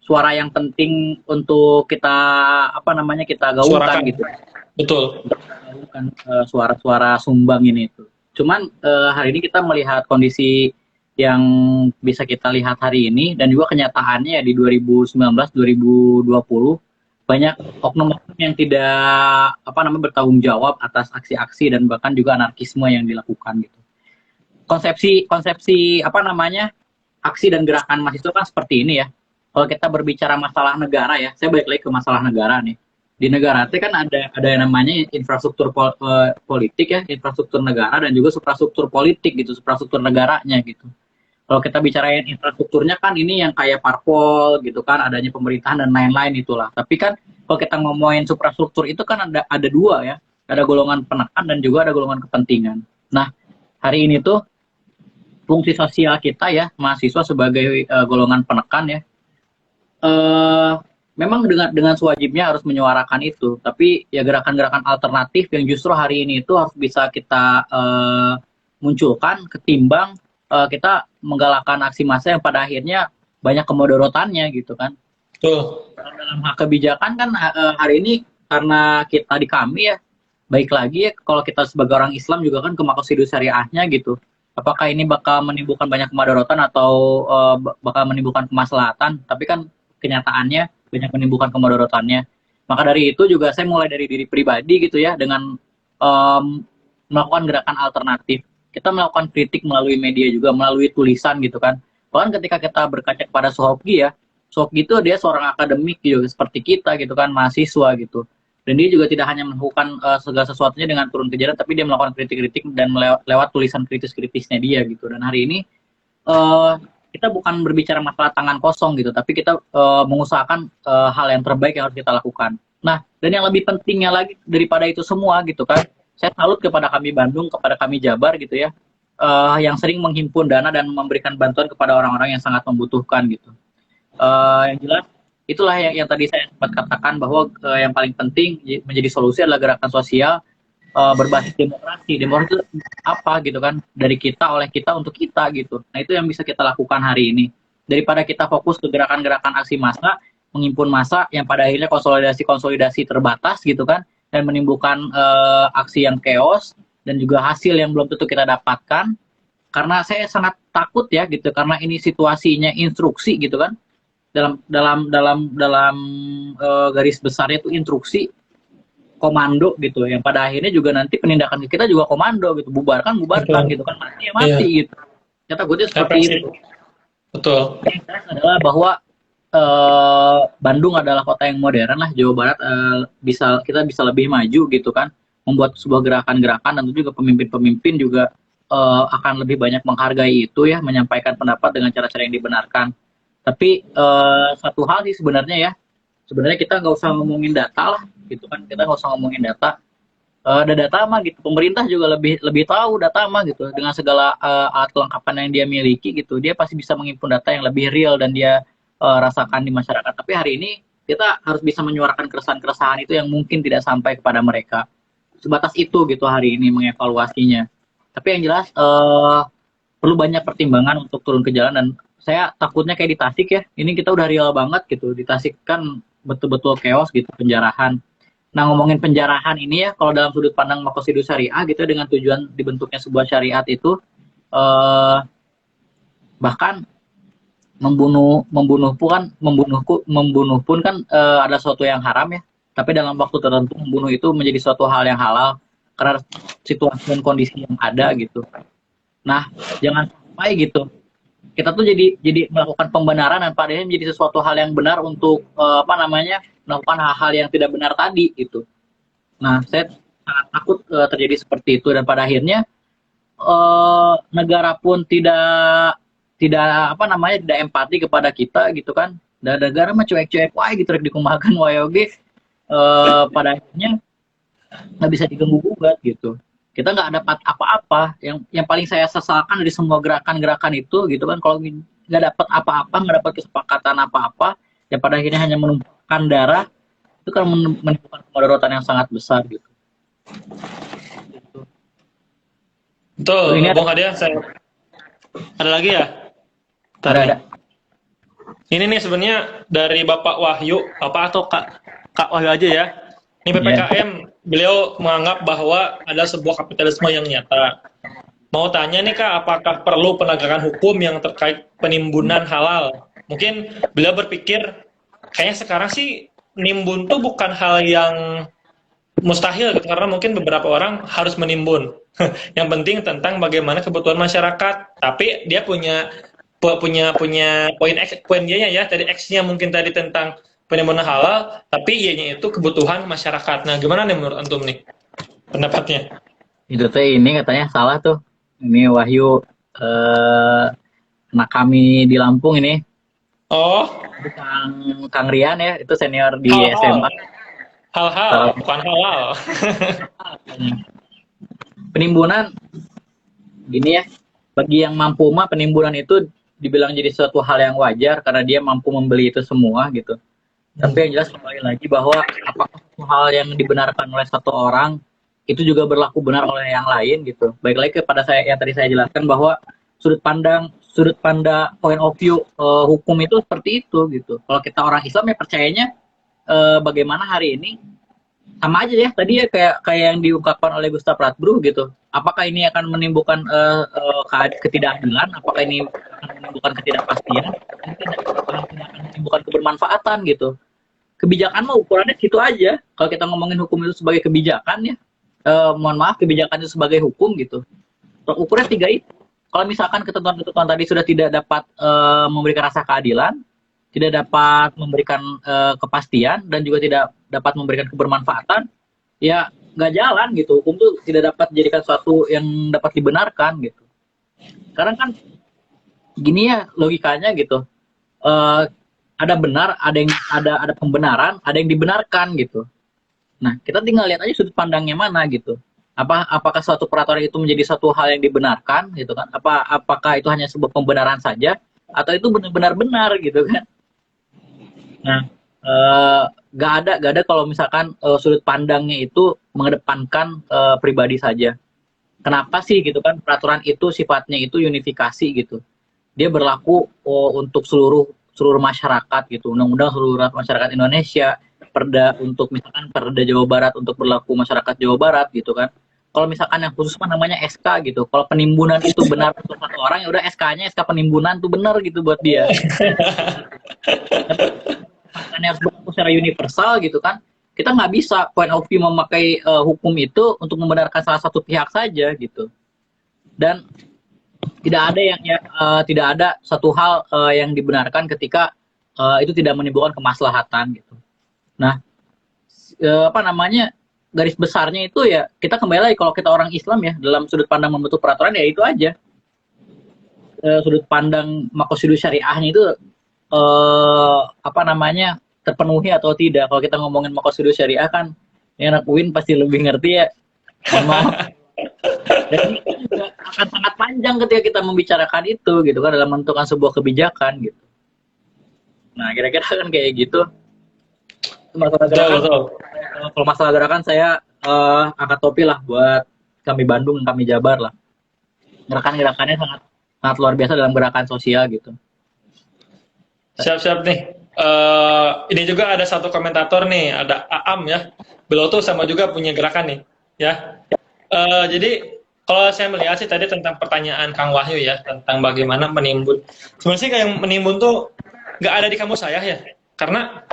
suara yang penting untuk kita kita gaungkan suarakan gitu. Betul. Gaungkan suara-suara sumbang ini itu. Cuman hari ini kita melihat kondisi yang bisa kita lihat hari ini dan juga kenyataannya ya di 2019-2020 banyak oknum-oknum yang tidak bertanggung jawab atas aksi-aksi dan bahkan juga anarkisme yang dilakukan gitu. Konsepsi aksi dan gerakan mahasiswa kan seperti ini ya. Kalau kita berbicara masalah negara ya, saya balik lagi ke masalah negara nih. Di negara itu kan ada yang namanya infrastruktur politik ya, infrastruktur negara dan juga suprastruktur politik gitu, suprastruktur negaranya gitu. Kalau kita bicarain infrastrukturnya kan ini yang kayak parpol gitu kan, adanya pemerintahan dan lain-lain itulah. Tapi kan kalau kita ngomongin suprastruktur itu kan ada dua ya, ada golongan penekan dan juga ada golongan kepentingan. Nah, hari ini tuh fungsi sosial kita ya, mahasiswa sebagai golongan penekan ya, memang dengan sewajibnya harus menyuarakan itu. Tapi ya gerakan-gerakan alternatif yang justru hari ini itu harus bisa kita munculkan ketimbang kita menggalakkan aksi massa yang pada akhirnya banyak kemudorotannya gitu kan. Tuh. Dalam hak kebijakan kan hari ini karena kita di kami ya, baik lagi ya kalau kita sebagai orang Islam juga kan ke makosidu syariahnya gitu. Apakah ini bakal menimbulkan banyak kemadharatan atau bakal menimbulkan kemaslahatan? Tapi kan kenyataannya banyak menimbulkan kemadharatannya. Maka dari itu juga saya mulai dari diri pribadi gitu ya, dengan melakukan gerakan alternatif. Kita melakukan kritik melalui media juga, melalui tulisan gitu kan. Bahkan ketika kita berkaca kepada Sohobgi ya, Sohobgi itu dia seorang akademik gitu, seperti kita gitu kan, mahasiswa gitu. Dan dia juga tidak hanya melakukan segala sesuatunya dengan turun ke jalan, tapi dia melakukan kritik-kritik dan lewat tulisan kritis-kritisnya dia gitu. Dan hari ini kita bukan berbicara masalah tangan kosong gitu, tapi kita mengusahakan hal yang terbaik yang harus kita lakukan. Nah, dan yang lebih pentingnya lagi daripada itu semua gitu kan, saya salut kepada kami Bandung, kepada kami Jabar gitu ya, yang sering menghimpun dana dan memberikan bantuan kepada orang-orang yang sangat membutuhkan gitu. Yang jelas itulah yang tadi saya sempat katakan bahwa yang paling penting menjadi solusi adalah gerakan sosial berbasis demokrasi. Demokrasi itu apa gitu kan? Dari kita, oleh kita, untuk kita gitu. Nah itu yang bisa kita lakukan hari ini. Daripada kita fokus ke gerakan-gerakan aksi massa, menghimpun massa yang pada akhirnya konsolidasi terbatas gitu kan, dan menimbulkan aksi yang chaos dan juga hasil yang belum tentu kita dapatkan. Karena saya sangat takut ya gitu, karena ini situasinya instruksi gitu kan. Dalam garis besarnya itu instruksi komando gitu, yang pada akhirnya juga nanti penindakan kita juga komando gitu, bubarkan gitu kan, mati ya mati gitu. Kita gue seperti itu. Betul. Yang jelas adalah bahwa Bandung adalah kota yang modern lah, Jawa Barat kita bisa lebih maju gitu kan, membuat sebuah gerakan-gerakan, dan juga pemimpin-pemimpin juga akan lebih banyak menghargai itu ya, menyampaikan pendapat dengan cara-cara yang dibenarkan. Tapi satu hal sih sebenarnya kita nggak usah ngomongin data lah gitu kan, kita nggak usah ngomongin data. Ada data mah gitu, pemerintah juga lebih tahu data mah gitu, dengan segala alat kelengkapan yang dia miliki gitu, dia pasti bisa menghimpun data yang lebih real dan dia rasakan di masyarakat. Tapi hari ini kita harus bisa menyuarakan keresahan-keresahan itu yang mungkin tidak sampai kepada mereka. Sebatas itu gitu hari ini mengevaluasinya. Tapi yang jelas perlu banyak pertimbangan untuk turun ke jalan, dan saya takutnya kayak di Tasik ya, ini kita udah real banget gitu. Di Tasik kan betul-betul chaos gitu, penjarahan. Nah ngomongin penjarahan ini ya, kalau dalam sudut pandang makosidu syariah gitu, dengan tujuan dibentuknya sebuah syariat itu, bahkan membunuh pun kan ada sesuatu yang haram ya. Tapi dalam waktu tertentu membunuh itu menjadi suatu hal yang halal karena situasi dan kondisi yang ada gitu. Nah jangan sampai gitu kita tuh jadi melakukan pembenaran dan padahal menjadi sesuatu hal yang benar untuk melakukan hal-hal yang tidak benar tadi gitu. Nah saya sangat takut terjadi seperti itu, dan pada akhirnya negara pun tidak empati kepada kita gitu kan, dan negara mah cuek-cuek wae gitu, rek dikumahakeun wae oge, pada akhirnya nggak bisa diganggu gugat gitu. Kita nggak dapat apa-apa. Yang paling saya sesalkan dari semua gerakan-gerakan itu gitu kan, kalau nggak dapat apa-apa, nggak dapat kesepakatan apa-apa, ya pada akhirnya hanya menumpahkan darah, itu kan menimbulkan kemudaratan yang sangat besar gitu. Betul, Bung Hadiah. Ada lagi ya? Ada. Ini nih sebenarnya dari Bapak Wahyu, Bapak atau Kak Wahyu aja ya. Ini PPKM, beliau menganggap bahwa ada sebuah kapitalisme yang nyata. Mau tanya nih Kak, apakah perlu penegakan hukum yang terkait penimbunan halal? Mungkin beliau berpikir, kayaknya sekarang sih nimbun tuh bukan hal yang mustahil gitu, karena mungkin beberapa orang harus menimbun. Yang penting tentang bagaimana kebutuhan masyarakat. Tapi dia punya poin dia ya, tadi X-nya mungkin tadi tentang penimbunan halal, tapi Y-nya itu kebutuhan masyarakat. Nah, gimana nih menurut antum nih pendapatnya? Itu tuh ini katanya salah tuh. Ini Wahyu anak kami di Lampung ini. Oh, Kang Rian ya, itu senior di SMA. Hal-hal, bukan halal. Penimbunan gini ya. bagi yang mampu mah penimbunan itu dibilang jadi suatu hal yang wajar karena dia mampu membeli itu semua gitu. Tapi yang jelas kembali lagi bahwa apakah satu hal yang dibenarkan oleh satu orang itu juga berlaku benar oleh yang lain gitu. Baik lagi kepada saya yang tadi saya jelaskan bahwa sudut pandang point of view hukum itu seperti itu gitu. Kalau kita orang Islam ya percayanya bagaimana hari ini sama aja ya tadi ya kayak yang diungkapkan oleh Gustav Radbruch gitu. Apakah ini akan menimbulkan ketidakadilan? Apakah ini akan menimbulkan ketidakpastian? Ini tidak akan menimbulkan kebermanfaatan gitu. Kebijakan mah ukurannya situ aja. Kalau kita ngomongin hukum itu sebagai kebijakan ya, mohon maaf kebijakan itu sebagai hukum gitu. Ukurnya 3 itu. Kalau misalkan ketentuan-ketentuan tadi sudah tidak dapat memberikan rasa keadilan, tidak dapat memberikan kepastian dan juga tidak dapat memberikan kebermanfaatan, ya nggak jalan gitu. Hukum tuh tidak dapat dijadikan sesuatu yang dapat dibenarkan gitu. Sekarang kan gini ya logikanya gitu. Ada benar, ada pembenaran, ada yang dibenarkan gitu. Nah, kita tinggal lihat aja sudut pandangnya mana gitu. Apakah suatu peraturan itu menjadi suatu hal yang dibenarkan gitu kan? Apakah itu hanya sebuah pembenaran saja atau itu benar-benar benar gitu kan? Nah, nggak ada kalau misalkan sudut pandangnya itu mengedepankan pribadi saja. Kenapa sih gitu kan peraturan itu sifatnya itu unifikasi gitu. Dia berlaku untuk seluruh masyarakat gitu. Undang-undang seluruh masyarakat Indonesia, perda untuk misalkan perda Jawa Barat untuk berlaku masyarakat Jawa Barat gitu kan. Kalau misalkan yang khusus mah namanya SK gitu. Kalau penimbunan itu benar untuk satu orang ya udah SK-nya SK penimbunan tuh benar gitu buat dia. Karena harus berlaku secara universal gitu kan. Kita nggak bisa point of view memakai hukum itu untuk membenarkan salah satu pihak saja gitu. Dan tidak ada satu hal yang dibenarkan ketika itu tidak menimbulkan kemaslahatan gitu. Nah, garis besarnya itu ya kita kembali lagi kalau kita orang Islam ya dalam sudut pandang membentuk peraturan ya itu aja. Sudut pandang makosidu syariahnya itu terpenuhi atau tidak. Kalau kita ngomongin makosidu syariah kan yang anak UIN pasti lebih ngerti ya. Dan itu juga akan sangat panjang ketika kita membicarakan itu gitu kan dalam menentukan sebuah kebijakan gitu. Nah, kira-kira kan kayak gitu. Masalah gerakan, kalau masalah gerakan saya angkat topi lah buat kami Bandung, kami Jabar lah. Gerakan-gerakannya sangat luar biasa dalam gerakan sosial gitu. Siap-siap nih. Ini juga ada satu komentator nih, ada Aam ya. Beliau tuh sama juga punya gerakan nih, ya. Jadi kalau saya melihat sih tadi tentang pertanyaan Kang Wahyu ya tentang bagaimana menimbun. Sebenarnya sih kayak menimbun tuh nggak ada di kamus saya ya, karena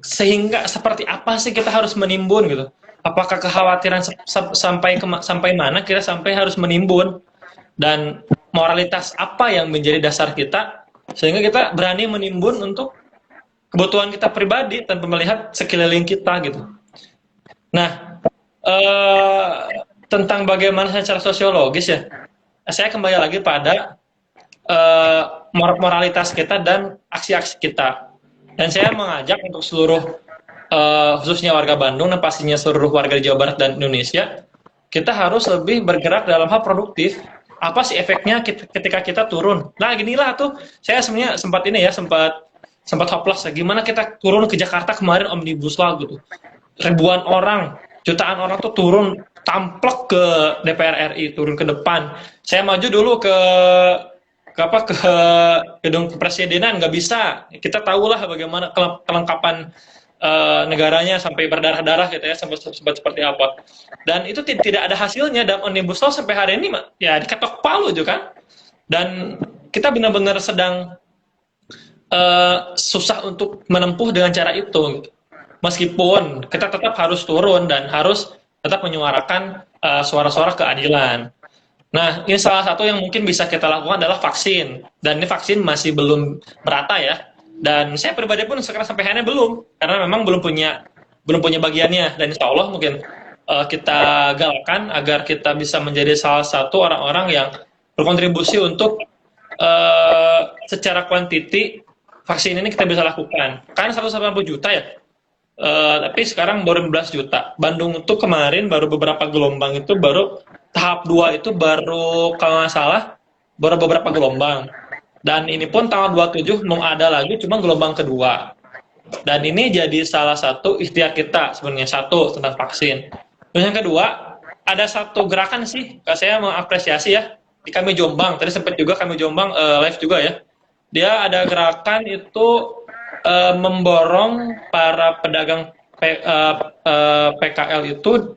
sehingga seperti apa sih kita harus menimbun gitu? Apakah kekhawatiran sampai mana kita sampai harus menimbun dan moralitas apa yang menjadi dasar kita sehingga kita berani menimbun untuk kebutuhan kita pribadi tanpa melihat sekeliling kita gitu. Nah, tentang bagaimana secara sosiologis ya, saya kembali lagi pada moralitas kita dan aksi-aksi kita. Dan saya mengajak untuk seluruh khususnya warga Bandung dan pastinya seluruh warga di Jawa Barat dan Indonesia, kita harus lebih bergerak dalam hal produktif. Apa sih efeknya ketika kita turun? Nah, ginilah tuh saya sebenarnya sempat hopeless ya. Gimana kita turun ke Jakarta kemarin Omnibus Law gitu. Ribuan orang, jutaan orang tuh turun tamplek ke DPR RI, turun ke depan. Saya maju dulu ke gedung kepresidenan nggak bisa. Kita tahulah bagaimana kelengkapan negaranya sampai berdarah-darah gitu ya, sempat seperti apa. Dan itu tidak ada hasilnya dan Omnibus Law sampai hari ini ya diketok palu juga kan. Dan kita benar-benar sedang susah untuk menempuh dengan cara itu. Meskipun kita tetap harus turun dan harus tetap menyuarakan suara-suara keadilan. Nah, ini salah satu yang mungkin bisa kita lakukan adalah vaksin. Dan ini vaksin masih belum merata ya. Dan saya pribadi pun sekarang sampai hari ini belum, karena memang belum punya bagiannya. Dan insya Allah mungkin kita galakkan agar kita bisa menjadi salah satu orang-orang yang berkontribusi untuk secara kuantiti vaksin ini kita bisa lakukan. Karena 180 juta ya. Tapi sekarang baru 15 juta. Bandung itu kemarin baru beberapa gelombang itu baru tahap 2 itu baru kalau nggak salah beberapa gelombang. Dan ini pun tanggal 27 mau ada lagi, cuma gelombang kedua. Dan ini jadi salah satu ikhtiar kita sebenarnya, satu tentang vaksin. Terus yang kedua, ada satu gerakan sih, saya mengapresiasi ya, di kami Jombang, tadi sempat juga kami Jombang live juga ya. Dia ada gerakan itu memborong para pedagang PKL itu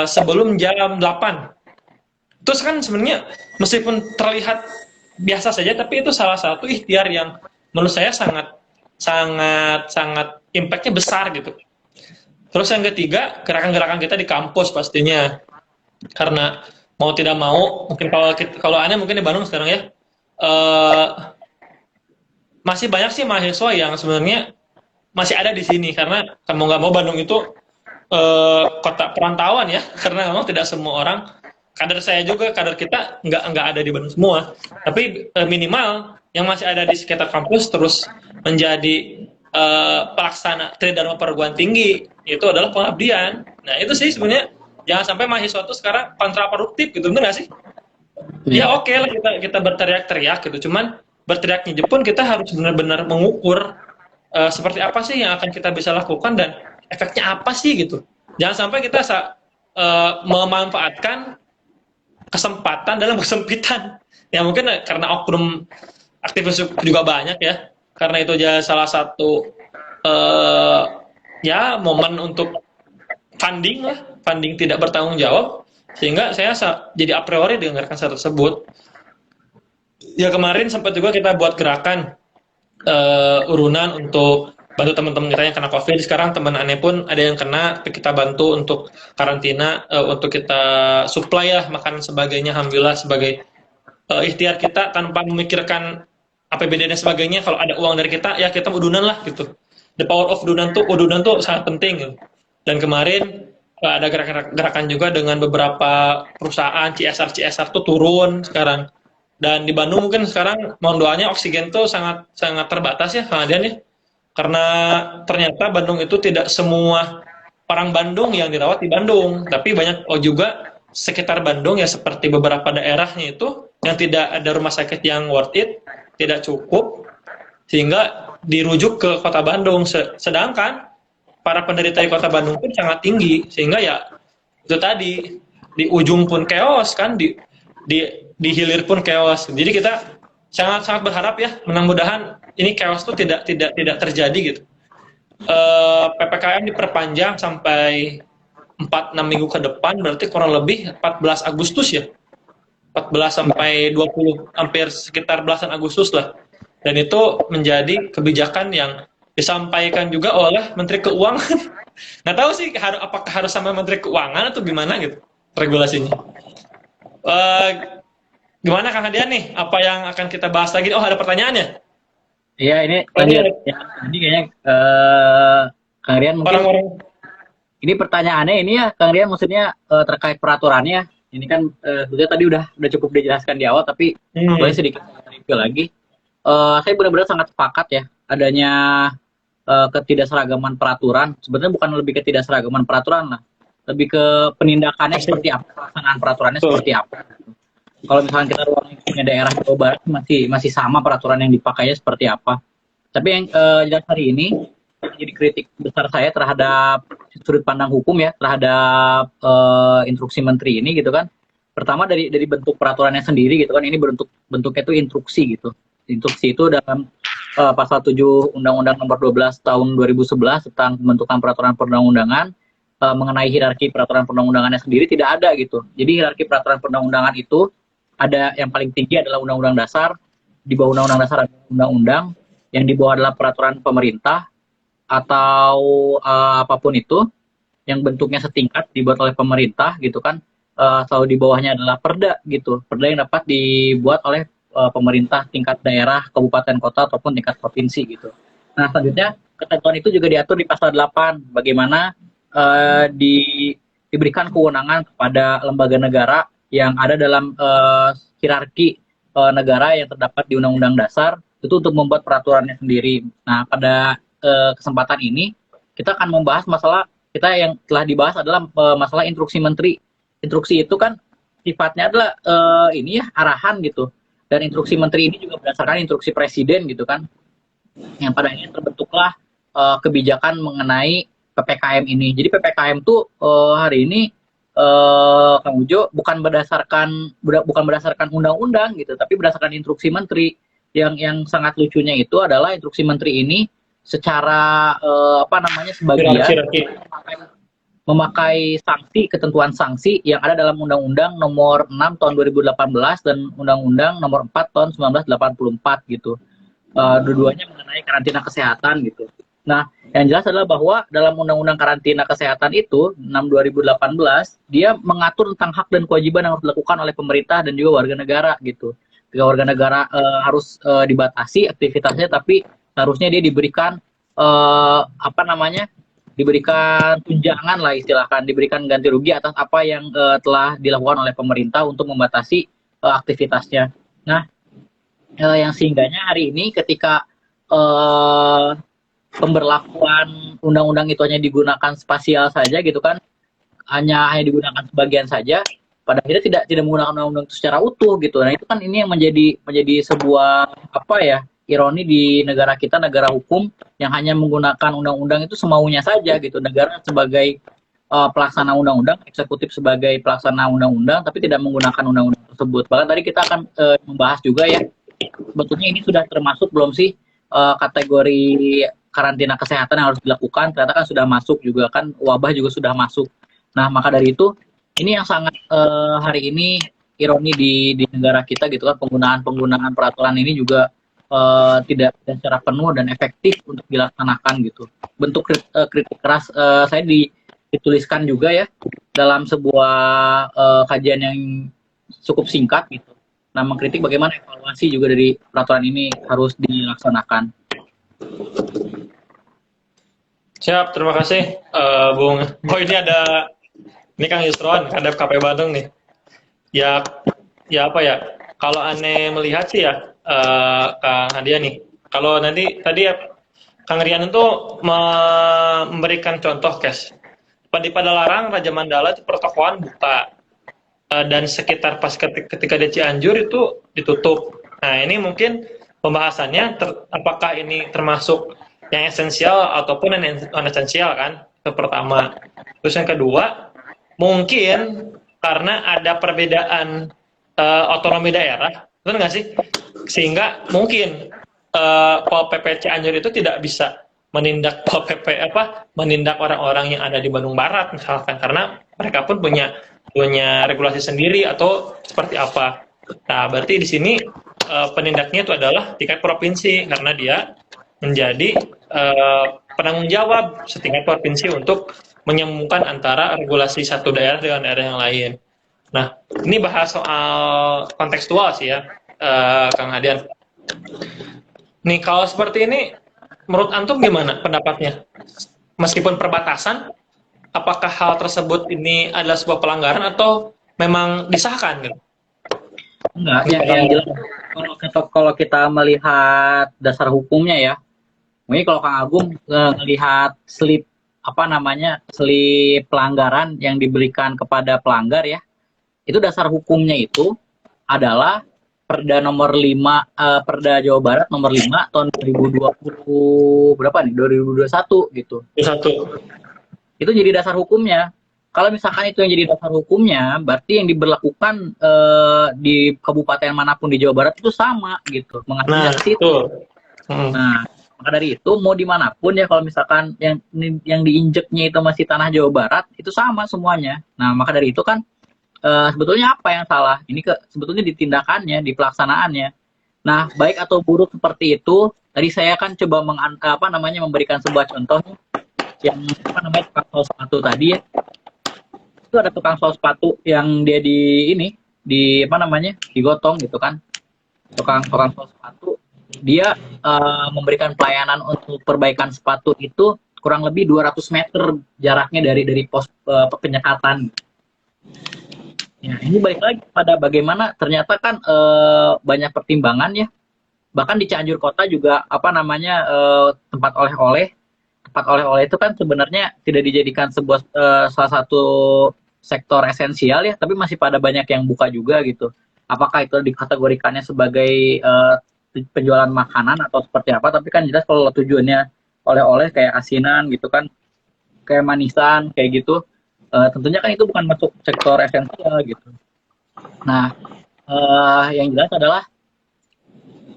sebelum jam 8. Terus kan sebenarnya meskipun terlihat biasa saja, tapi itu salah satu ikhtiar yang menurut saya sangat sangat sangat impactnya besar gitu. Terus yang ketiga, gerakan-gerakan kita di kampus pastinya, karena mau tidak mau, mungkin kalau Anda mungkin di Bandung sekarang ya, eh, masih banyak sih mahasiswa yang sebenarnya masih ada di sini, karena kan mau nggak mau Bandung itu kota perantauan ya, karena memang tidak semua orang, kader saya juga, kader kita nggak ada di Bandung semua, tapi minimal yang masih ada di sekitar kampus terus menjadi pelaksana Tridharma Perguruan Tinggi, itu adalah pengabdian. Nah itu sih sebenarnya, jangan sampai mahasiswa itu sekarang kontraproduktif gitu, benar nggak sih? Ya oke lah kita berteriak-teriak gitu, cuman berteriaknya pun kita harus benar-benar mengukur seperti apa sih yang akan kita bisa lakukan dan efeknya apa sih gitu. Jangan sampai kita memanfaatkan kesempatan dalam kesempitan. Ya mungkin karena oknum aktivis juga banyak ya. Karena itu jadi salah satu ya momen untuk funding lah, funding tidak bertanggung jawab, sehingga saya jadi a priori dengarkan hal tersebut. Ya kemarin sempat juga kita buat gerakan urunan untuk bantu teman-teman kita yang kena COVID. Sekarang teman aneh pun ada yang kena, kita bantu untuk karantina, untuk kita supply ya makanan sebagainya. Alhamdulillah sebagai ikhtiar kita tanpa memikirkan APBD dan sebagainya. Kalau ada uang dari kita, ya kita udunan lah gitu. The power of udunan tuh sangat penting. Gitu. Dan kemarin ada gerakan juga dengan beberapa perusahaan CSR tuh turun sekarang. Dan di Bandung mungkin sekarang mohon doanya oksigen tuh sangat sangat terbatas ya, Kang Adian ya. Karena ternyata Bandung itu tidak semua orang Bandung yang dirawat di Bandung, tapi banyak juga sekitar Bandung ya, seperti beberapa daerahnya itu yang tidak ada rumah sakit yang worth it, tidak cukup, sehingga dirujuk ke kota Bandung. Sedangkan para penderita di kota Bandung pun sangat tinggi, sehingga ya itu tadi, di ujung pun chaos kan, di hilir pun chaos. Jadi kita sangat berharap ya, mudah-mudahan ini chaos itu tidak terjadi gitu. PPKM diperpanjang sampai 4-6 minggu ke depan, berarti kurang lebih 14 Agustus ya. 14 sampai 20, hampir sekitar belasan Agustus lah. Dan itu menjadi kebijakan yang disampaikan juga oleh Menteri Keuangan. Nggak tahu sih apakah harus sama Menteri Keuangan atau gimana gitu regulasinya. Gimana Kang Hadian nih? Apa yang akan kita bahas lagi? Oh, ada pertanyaannya? Iya, ini lanjut. Ya, ini kayaknya Kang Rian mungkin ini pertanyaannya ini ya, Kang Rian, maksudnya terkait peraturannya. Ini kan sebetulnya tadi udah cukup dijelaskan di awal, tapi boleh sedikit review lagi. Saya benar-benar sangat sepakat ya adanya ketidakseragaman peraturan. Sebenarnya bukan lebih ketidakseragaman peraturan lah, lebih ke penindakannya seperti apa, pelaksanaan peraturannya seperti apa. Kalau misalnya kita ruang lingkupnya daerah Jawa Barat masih sama peraturan yang dipakainya seperti apa. Tapi yang jelas hari ini jadi kritik besar saya terhadap sudut pandang hukum ya, terhadap instruksi menteri ini gitu kan. Pertama dari bentuk peraturannya sendiri gitu kan, ini bentuknya itu instruksi gitu. Instruksi itu dalam pasal 7 Undang-Undang Nomor 12 Tahun 2011 tentang pembentukan peraturan perundang-undangan, mengenai hierarki peraturan perundang-undangannya sendiri tidak ada gitu. Jadi hierarki peraturan perundang-undangan itu ada yang paling tinggi adalah Undang-Undang Dasar, di bawah Undang-Undang Dasar ada Undang-Undang, yang di bawah adalah peraturan pemerintah atau apapun itu yang bentuknya setingkat dibuat oleh pemerintah gitu kan. Selalu di bawahnya adalah perda gitu, perda yang dapat dibuat oleh pemerintah tingkat daerah, kabupaten, kota ataupun tingkat provinsi gitu. Nah selanjutnya ketentuan itu juga diatur di pasal 8 bagaimana diberikan kewenangan kepada lembaga negara yang ada dalam hierarki negara yang terdapat di Undang-Undang Dasar itu untuk membuat peraturannya sendiri. Nah pada kesempatan ini kita akan membahas masalah kita yang telah dibahas adalah masalah instruksi menteri. Instruksi itu kan sifatnya adalah ini ya, arahan gitu. Dan instruksi menteri ini juga berdasarkan instruksi presiden gitu kan, yang pada akhirnya terbentuklah kebijakan mengenai PPKM ini. Jadi PPKM tuh hari ini Kang Ujo bukan berdasarkan undang-undang gitu, tapi berdasarkan instruksi menteri. Yang sangat lucunya itu adalah instruksi menteri ini secara sebagian memakai sanksi, ketentuan sanksi yang ada dalam Undang-Undang Nomor 6 Tahun 2018 dan Undang-Undang Nomor 4 Tahun 1984 gitu. Dua-duanya mengenai karantina kesehatan gitu. Nah, yang jelas adalah bahwa dalam Undang-Undang Karantina Kesehatan itu 6 2018 dia mengatur tentang hak dan kewajiban yang harus dilakukan oleh pemerintah dan juga warga negara gitu. Ketika warga negara harus dibatasi aktivitasnya, tapi harusnya dia diberikan diberikan tunjangan lah istilahkan, diberikan ganti rugi atas apa yang telah dilakukan oleh pemerintah untuk membatasi aktivitasnya. Nah, yang sehingganya hari ini ketika pemberlakuan undang-undang itu hanya digunakan spasial saja gitu kan, hanya digunakan sebagian saja, pada akhirnya tidak menggunakan undang-undang itu secara utuh gitu. Nah itu kan ini yang menjadi sebuah ironi di negara kita, negara hukum yang hanya menggunakan undang-undang itu semaunya saja gitu. Negara sebagai pelaksana undang-undang, eksekutif sebagai pelaksana undang-undang, tapi tidak menggunakan undang-undang tersebut. Bahkan tadi kita akan membahas juga ya, sebetulnya ini sudah termasuk belum sih kategori karantina kesehatan yang harus dilakukan. Ternyata kan sudah masuk juga kan, wabah juga sudah masuk. Nah maka dari itu ini yang sangat hari ini ironi di negara kita gitu kan, penggunaan peraturan ini juga tidak secara penuh dan efektif untuk dilaksanakan gitu. Bentuk kritik keras saya dituliskan juga ya dalam sebuah kajian yang cukup singkat gitu. Nah, mengkritik bagaimana evaluasi juga dari peraturan ini harus dilaksanakan. Siap, terima kasih Bung. Ini Kang Yusron, kadep KP Bandung nih. Ya apa ya? Kalau aneh melihat sih ya, Kang Hadian nih. Kalau nanti tadi ya Kang Rian itu memberikan contoh, Kes. Pada Larang, Raja Mandala itu pertokoan buka. Dan sekitar pas ketika di Cianjur itu ditutup. Nah, ini mungkin pembahasannya apakah ini termasuk yang esensial ataupun yang non-esensial kan? Itu pertama. Terus yang kedua, mungkin karena ada perbedaan otonomi daerah, betul nggak sih? Sehingga mungkin Pol PP Cianjur itu tidak bisa menindak Pol PP menindak orang-orang yang ada di Bandung Barat misalkan, karena mereka pun punya regulasi sendiri atau seperti apa. Nah, berarti di sini penindaknya itu adalah tingkat provinsi karena dia menjadi penanggung jawab setingkat provinsi untuk menyambungkan antara regulasi satu daerah dengan daerah yang lain. Nah, ini bahas soal kontekstual sih ya, Kang Hadian. Nih, kalau seperti ini, menurut Antum gimana pendapatnya? Meskipun perbatasan, apakah hal tersebut ini adalah sebuah pelanggaran atau memang disahkan? Gitu? Enggak, yang jelas kalau kita melihat dasar hukumnya ya, mungkin kalau Kang Agung melihat slip pelanggaran yang diberikan kepada pelanggar ya, itu dasar hukumnya itu adalah Perda nomor 5 Perda Jawa Barat nomor 5 tahun 2020 berapa nih? 2021 gitu. 21. Itu jadi dasar hukumnya. Kalau misalkan itu yang jadi dasar hukumnya, berarti yang diberlakukan di kabupaten manapun di Jawa Barat itu sama gitu, mengacu ke situ. Nah, maka dari itu mau dimanapun ya, kalau misalkan yang diinjeknya itu masih tanah Jawa Barat, itu sama semuanya. Nah, maka dari itu kan sebetulnya apa yang salah? Ini sebetulnya di tindakannya, di pelaksanaannya. Nah, baik atau buruk seperti itu, tadi saya kan coba memberikan sebuah contoh yang tukang sol sepatu tadi ya. Itu ada tukang sol sepatu yang dia digotong gitu kan. Tukang sol sepatu dia memberikan pelayanan untuk perbaikan sepatu itu kurang lebih 200 meter jaraknya dari pos penyekatan. Ya, ini balik lagi pada bagaimana ternyata kan banyak pertimbangan ya. Bahkan di Cianjur Kota juga tempat oleh-oleh itu kan sebenarnya tidak dijadikan sebuah salah satu sektor esensial ya, tapi masih pada banyak yang buka juga gitu. apakah itu dikategorikannya sebagai penjualan makanan atau seperti apa, tapi kan jelas kalau tujuannya oleh-oleh kayak asinan gitu kan, kayak manisan kayak gitu, tentunya kan itu bukan masuk sektor esensial gitu. Nah, yang jelas adalah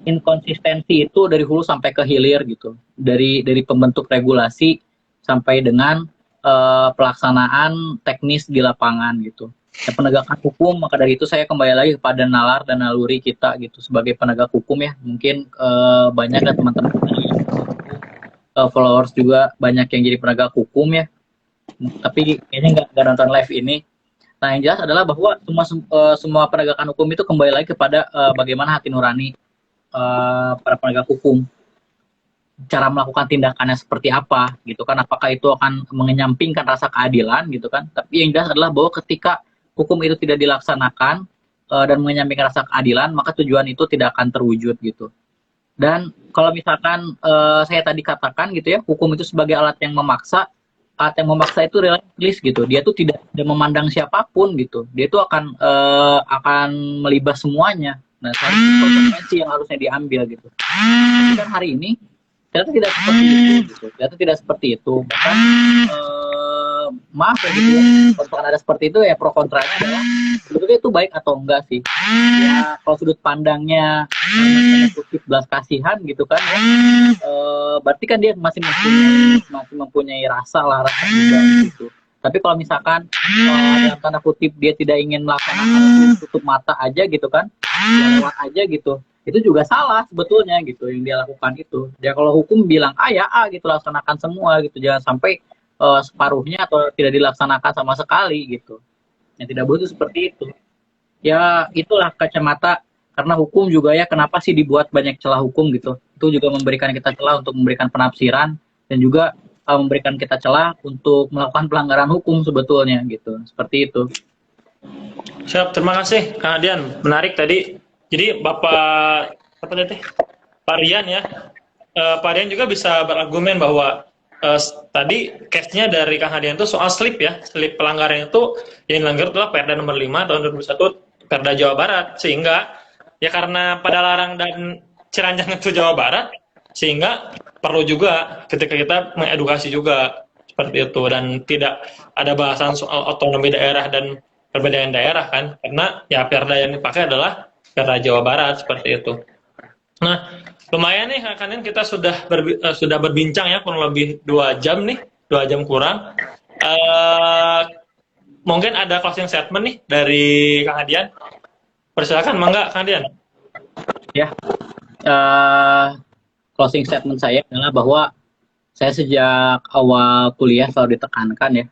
inkonsistensi itu dari hulu sampai ke hilir gitu, dari pembentuk regulasi sampai dengan pelaksanaan teknis di lapangan gitu. Ya, penegakan hukum, maka dari itu saya kembali lagi kepada nalar dan naluri kita gitu sebagai penegak hukum ya. Mungkin banyak kan teman-teman followers juga banyak yang jadi penegak hukum ya, tapi kayaknya nggak nonton live ini. Nah, yang jelas adalah bahwa semua penegakan hukum itu kembali lagi kepada bagaimana hati nurani para penegak hukum, cara melakukan tindakannya seperti apa gitu kan, apakah itu akan mengenyampingkan rasa keadilan gitu kan. Tapi yang jelas adalah bahwa ketika hukum itu tidak dilaksanakan dan mengenyampingkan rasa keadilan, maka tujuan itu tidak akan terwujud gitu. Dan kalau misalkan saya tadi katakan gitu ya, hukum itu sebagai alat yang memaksa itu relatif gitu, dia tuh tidak memandang siapapun gitu, dia tuh akan melibas semuanya. Nah, konsekuensi yang harusnya diambil gitu. Tapi kan hari ini ternyata tidak seperti itu gitu. Ternyata tidak seperti itu. Bahkan maaf ya gitu ya. Kalau ada seperti itu ya pro kontranya adalah sebetulnya itu baik atau enggak sih. Ya kalau sudut pandangnya kutip belas kasihan gitu kan ya. Berarti kan dia masih mempunyai rasa juga gitu. Tapi kalau misalkan dalam tanda kutip dia tidak ingin melaksanakan tutup mata aja gitu kan, lewat aja gitu, itu juga salah sebetulnya gitu yang dia lakukan itu. Ya kalau hukum bilang ya gitu, laksanakan semua gitu, jangan sampai separuhnya atau tidak dilaksanakan sama sekali gitu. Yang tidak boleh seperti itu. Ya itulah kacamata, karena hukum juga ya, kenapa sih dibuat banyak celah hukum gitu. Itu juga memberikan kita celah untuk memberikan penafsiran dan juga memberikan kita celah untuk melakukan pelanggaran hukum sebetulnya gitu. Seperti itu. Siap, terima kasih Kang Adian. Menarik tadi. Jadi Bapak apa tadi? Pak Rian ya. Pak Rian juga bisa berargumen bahwa tadi case-nya dari Kang Adian itu soal slip ya. Slip pelanggaran itu yang dilanggar adalah Perda nomor 5 tahun 2021 Perda Jawa Barat, sehingga ya karena pada Larang dan Ciranjang itu Jawa Barat, sehingga perlu juga ketika kita mengedukasi juga seperti itu, dan tidak ada bahasan soal otonomi daerah dan perbedaan daerah kan, karena ya Perda yang dipakai adalah Perda Jawa Barat seperti itu. Nah, lumayan nih kan kita sudah berbincang ya kurang lebih 2 jam nih, 2 jam kurang. Mungkin ada closing statement nih dari Kang Adian. Persilakan, mangga Kang Adian. Ya, closing statement saya adalah bahwa saya sejak awal kuliah selalu ditekankan ya,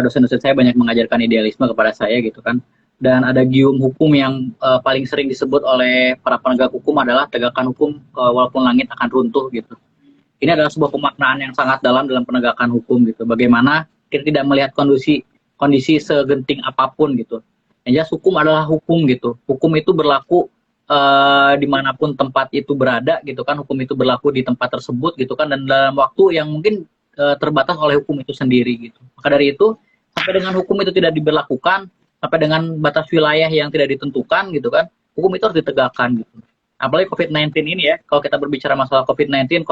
dosen-dosen saya banyak mengajarkan idealisme kepada saya gitu kan. Dan ada gium hukum yang paling sering disebut oleh para penegak hukum adalah tegakkan hukum walaupun langit akan runtuh gitu. Ini adalah sebuah pemaknaan yang sangat dalam penegakan hukum gitu. Bagaimana kita tidak melihat kondisi segenting apapun gitu. Yang jelas hukum adalah hukum gitu. Hukum itu berlaku dimanapun tempat itu berada gitu kan, hukum itu berlaku di tempat tersebut gitu kan, dan dalam waktu yang mungkin terbatas oleh hukum itu sendiri gitu. Maka dari itu, sampai dengan hukum itu tidak diberlakukan, sampai dengan batas wilayah yang tidak ditentukan gitu kan, hukum itu harus ditegakkan gitu. Apalagi COVID-19 ini ya, kalau kita berbicara masalah COVID-19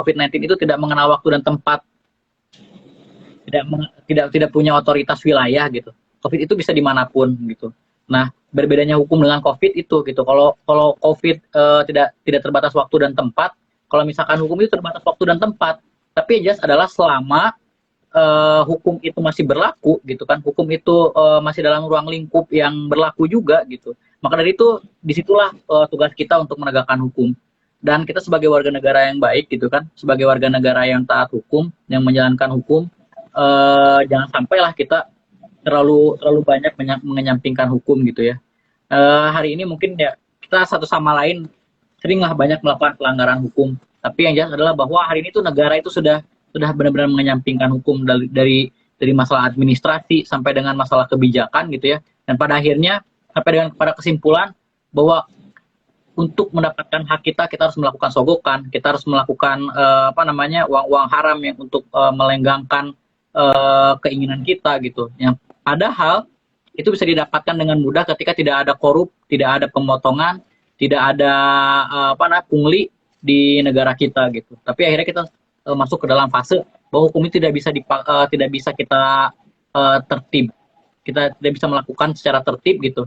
itu tidak mengenal waktu dan tempat, tidak punya otoritas wilayah gitu. COVID itu bisa dimanapun gitu. Nah, berbedanya hukum dengan COVID itu gitu. Kalau COVID tidak terbatas waktu dan tempat, kalau misalkan hukum itu terbatas waktu dan tempat, tapi yang jelas adalah selama hukum itu masih berlaku gitu kan, hukum itu masih dalam ruang lingkup yang berlaku juga gitu. Maka dari itu disitulah tugas kita untuk menegakkan hukum. Dan kita sebagai warga negara yang baik gitu kan, sebagai warga negara yang taat hukum, yang menjalankan hukum, jangan sampailah kita terlalu banyak mengenyampingkan hukum gitu ya. Hari ini mungkin ya kita satu sama lain seringlah banyak melakukan pelanggaran hukum, tapi yang jelas adalah bahwa hari ini tuh negara itu sudah benar-benar mengenyampingkan hukum dari masalah administrasi sampai dengan masalah kebijakan gitu ya. Dan pada akhirnya sampai pada kesimpulan bahwa untuk mendapatkan hak kita harus melakukan sogokan, kita harus melakukan uang haram yang untuk melenggangkan keinginan kita gitu. Yang padahal itu bisa didapatkan dengan mudah ketika tidak ada korup, tidak ada pemotongan, tidak ada pungli di negara kita gitu. Tapi akhirnya kita masuk ke dalam fase bahwa hukum ini tidak bisa kita tertib, kita tidak bisa melakukan secara tertib gitu.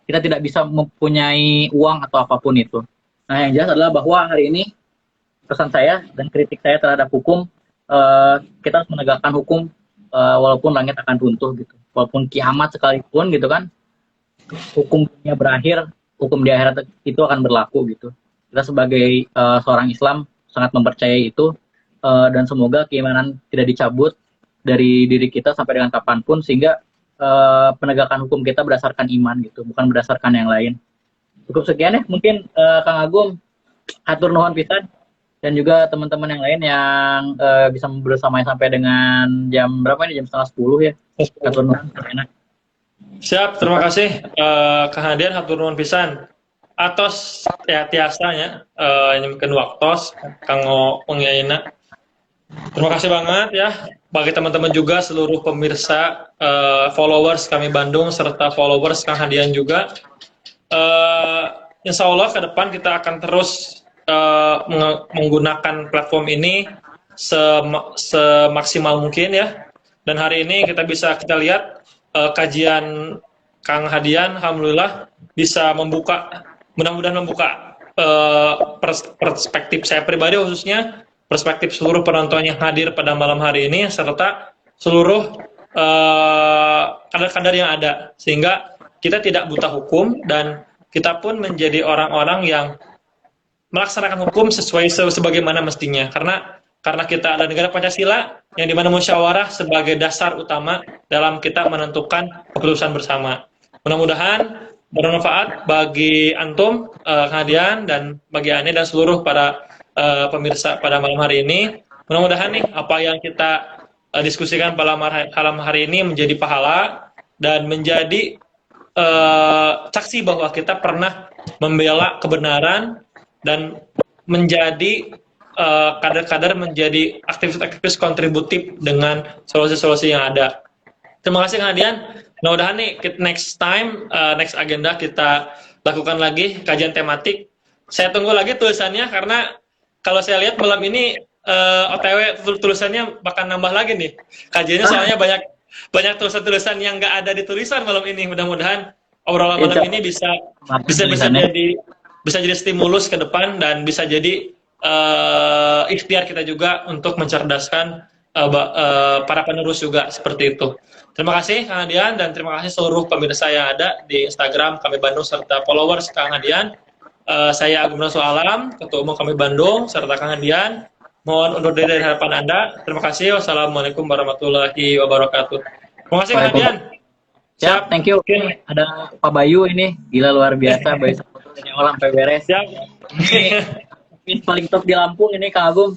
Kita tidak bisa mempunyai uang atau apapun itu. Nah, yang jelas adalah bahwa hari ini pesan saya dan kritik saya terhadap hukum, kita harus menegakkan hukum walaupun langit akan runtuh gitu, walaupun kiamat sekalipun gitu kan, hukum dunia berakhir, hukum di akhirat itu akan berlaku gitu. Kita sebagai seorang Islam sangat mempercayai itu, dan semoga keimanan tidak dicabut dari diri kita sampai dengan kapanpun, sehingga penegakan hukum kita berdasarkan iman gitu, bukan berdasarkan yang lain. Cukup sekian ya mungkin, Kang Agung, hatur nuhun pisan, dan juga teman-teman yang lain yang bisa bersama sampai dengan jam berapa ini, jam 9:30 ya. Hatur nuhun. Siap, terima kasih Kang Hadian, hatur nuhun pisan. Atos ya tiasanya ini mungkin waktos kanggo pengiyaina. Terima kasih banget ya bagi teman-teman juga, seluruh pemirsa, followers kami Bandung serta followers Kang Hadian juga. Insya Allah ke depan kita akan terus menggunakan platform ini semaksimal mungkin ya. Dan hari ini kita lihat kajian Kang Hadian, alhamdulillah bisa mudah-mudahan membuka perspektif saya pribadi, khususnya perspektif seluruh penonton yang hadir pada malam hari ini, serta seluruh kadar-kadar yang ada, sehingga kita tidak buta hukum dan kita pun menjadi orang-orang yang melaksanakan hukum sesuai sebagaimana mestinya, karena kita ada negara Pancasila yang dimana musyawarah sebagai dasar utama dalam kita menentukan keputusan bersama. Mudah-mudahan bermanfaat bagi antum, Kang Hadian, dan bagi Ane dan seluruh para pemirsa pada malam hari ini. Mudah-mudahan nih apa yang kita diskusikan pada malam hari ini menjadi pahala dan menjadi saksi bahwa kita pernah membela kebenaran dan menjadi kader-kader, menjadi aktivis-aktivis kontributif dengan solusi-solusi yang ada. Terima kasih Kang Hadian. Mudah-mudahan nih next time, next agenda kita lakukan lagi kajian tematik. Saya tunggu lagi tulisannya, karena kalau saya lihat malam ini OTW tulisannya bakal nambah lagi nih. Kajiannya soalnya banyak tulisan-tulisan yang nggak ada di tulisan malam ini. Mudah-mudahan obrolan malam ini bisa jadi stimulus ke depan dan bisa jadi ikhtiar kita juga untuk mencerdaskan para penerus juga, seperti itu. Terima kasih Kang Hadian, dan terima kasih seluruh pemirsa yang ada di Instagram kami Bandung serta followers Kang Hadian. Saya Agung Rasul Alam, Ketua Umum kami Bandung serta Kang Hadian. Mohon undur diri dari harapan Anda. Terima kasih. Wassalamualaikum warahmatullahi wabarakatuh. Terima kasih Kang Hadian. Siap, thank you. Ada Pak Bayu ini, gila luar biasa. Bayu Saputra yang olah sampai beres. Siap. Ini paling top di Lampung ini Kang Agung.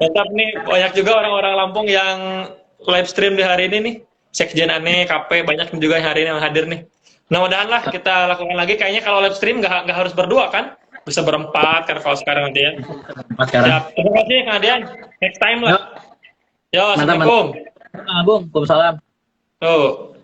Tetap nih, banyak juga orang-orang Lampung yang live stream di hari ini nih. Sekjen Ane, KP, banyak juga yang hari ini yang hadir nih. Mudah-mudahan lah kita lakukan lagi. Kayaknya kalau live stream nggak harus berdua kan? Bisa berempat kan kalau sekarang nanti ya. Siap. Terima kasih Kang Hadian. Next time lah. Yo, Assalamualaikum. Kang Agung, waalaikumsalam. Tuh.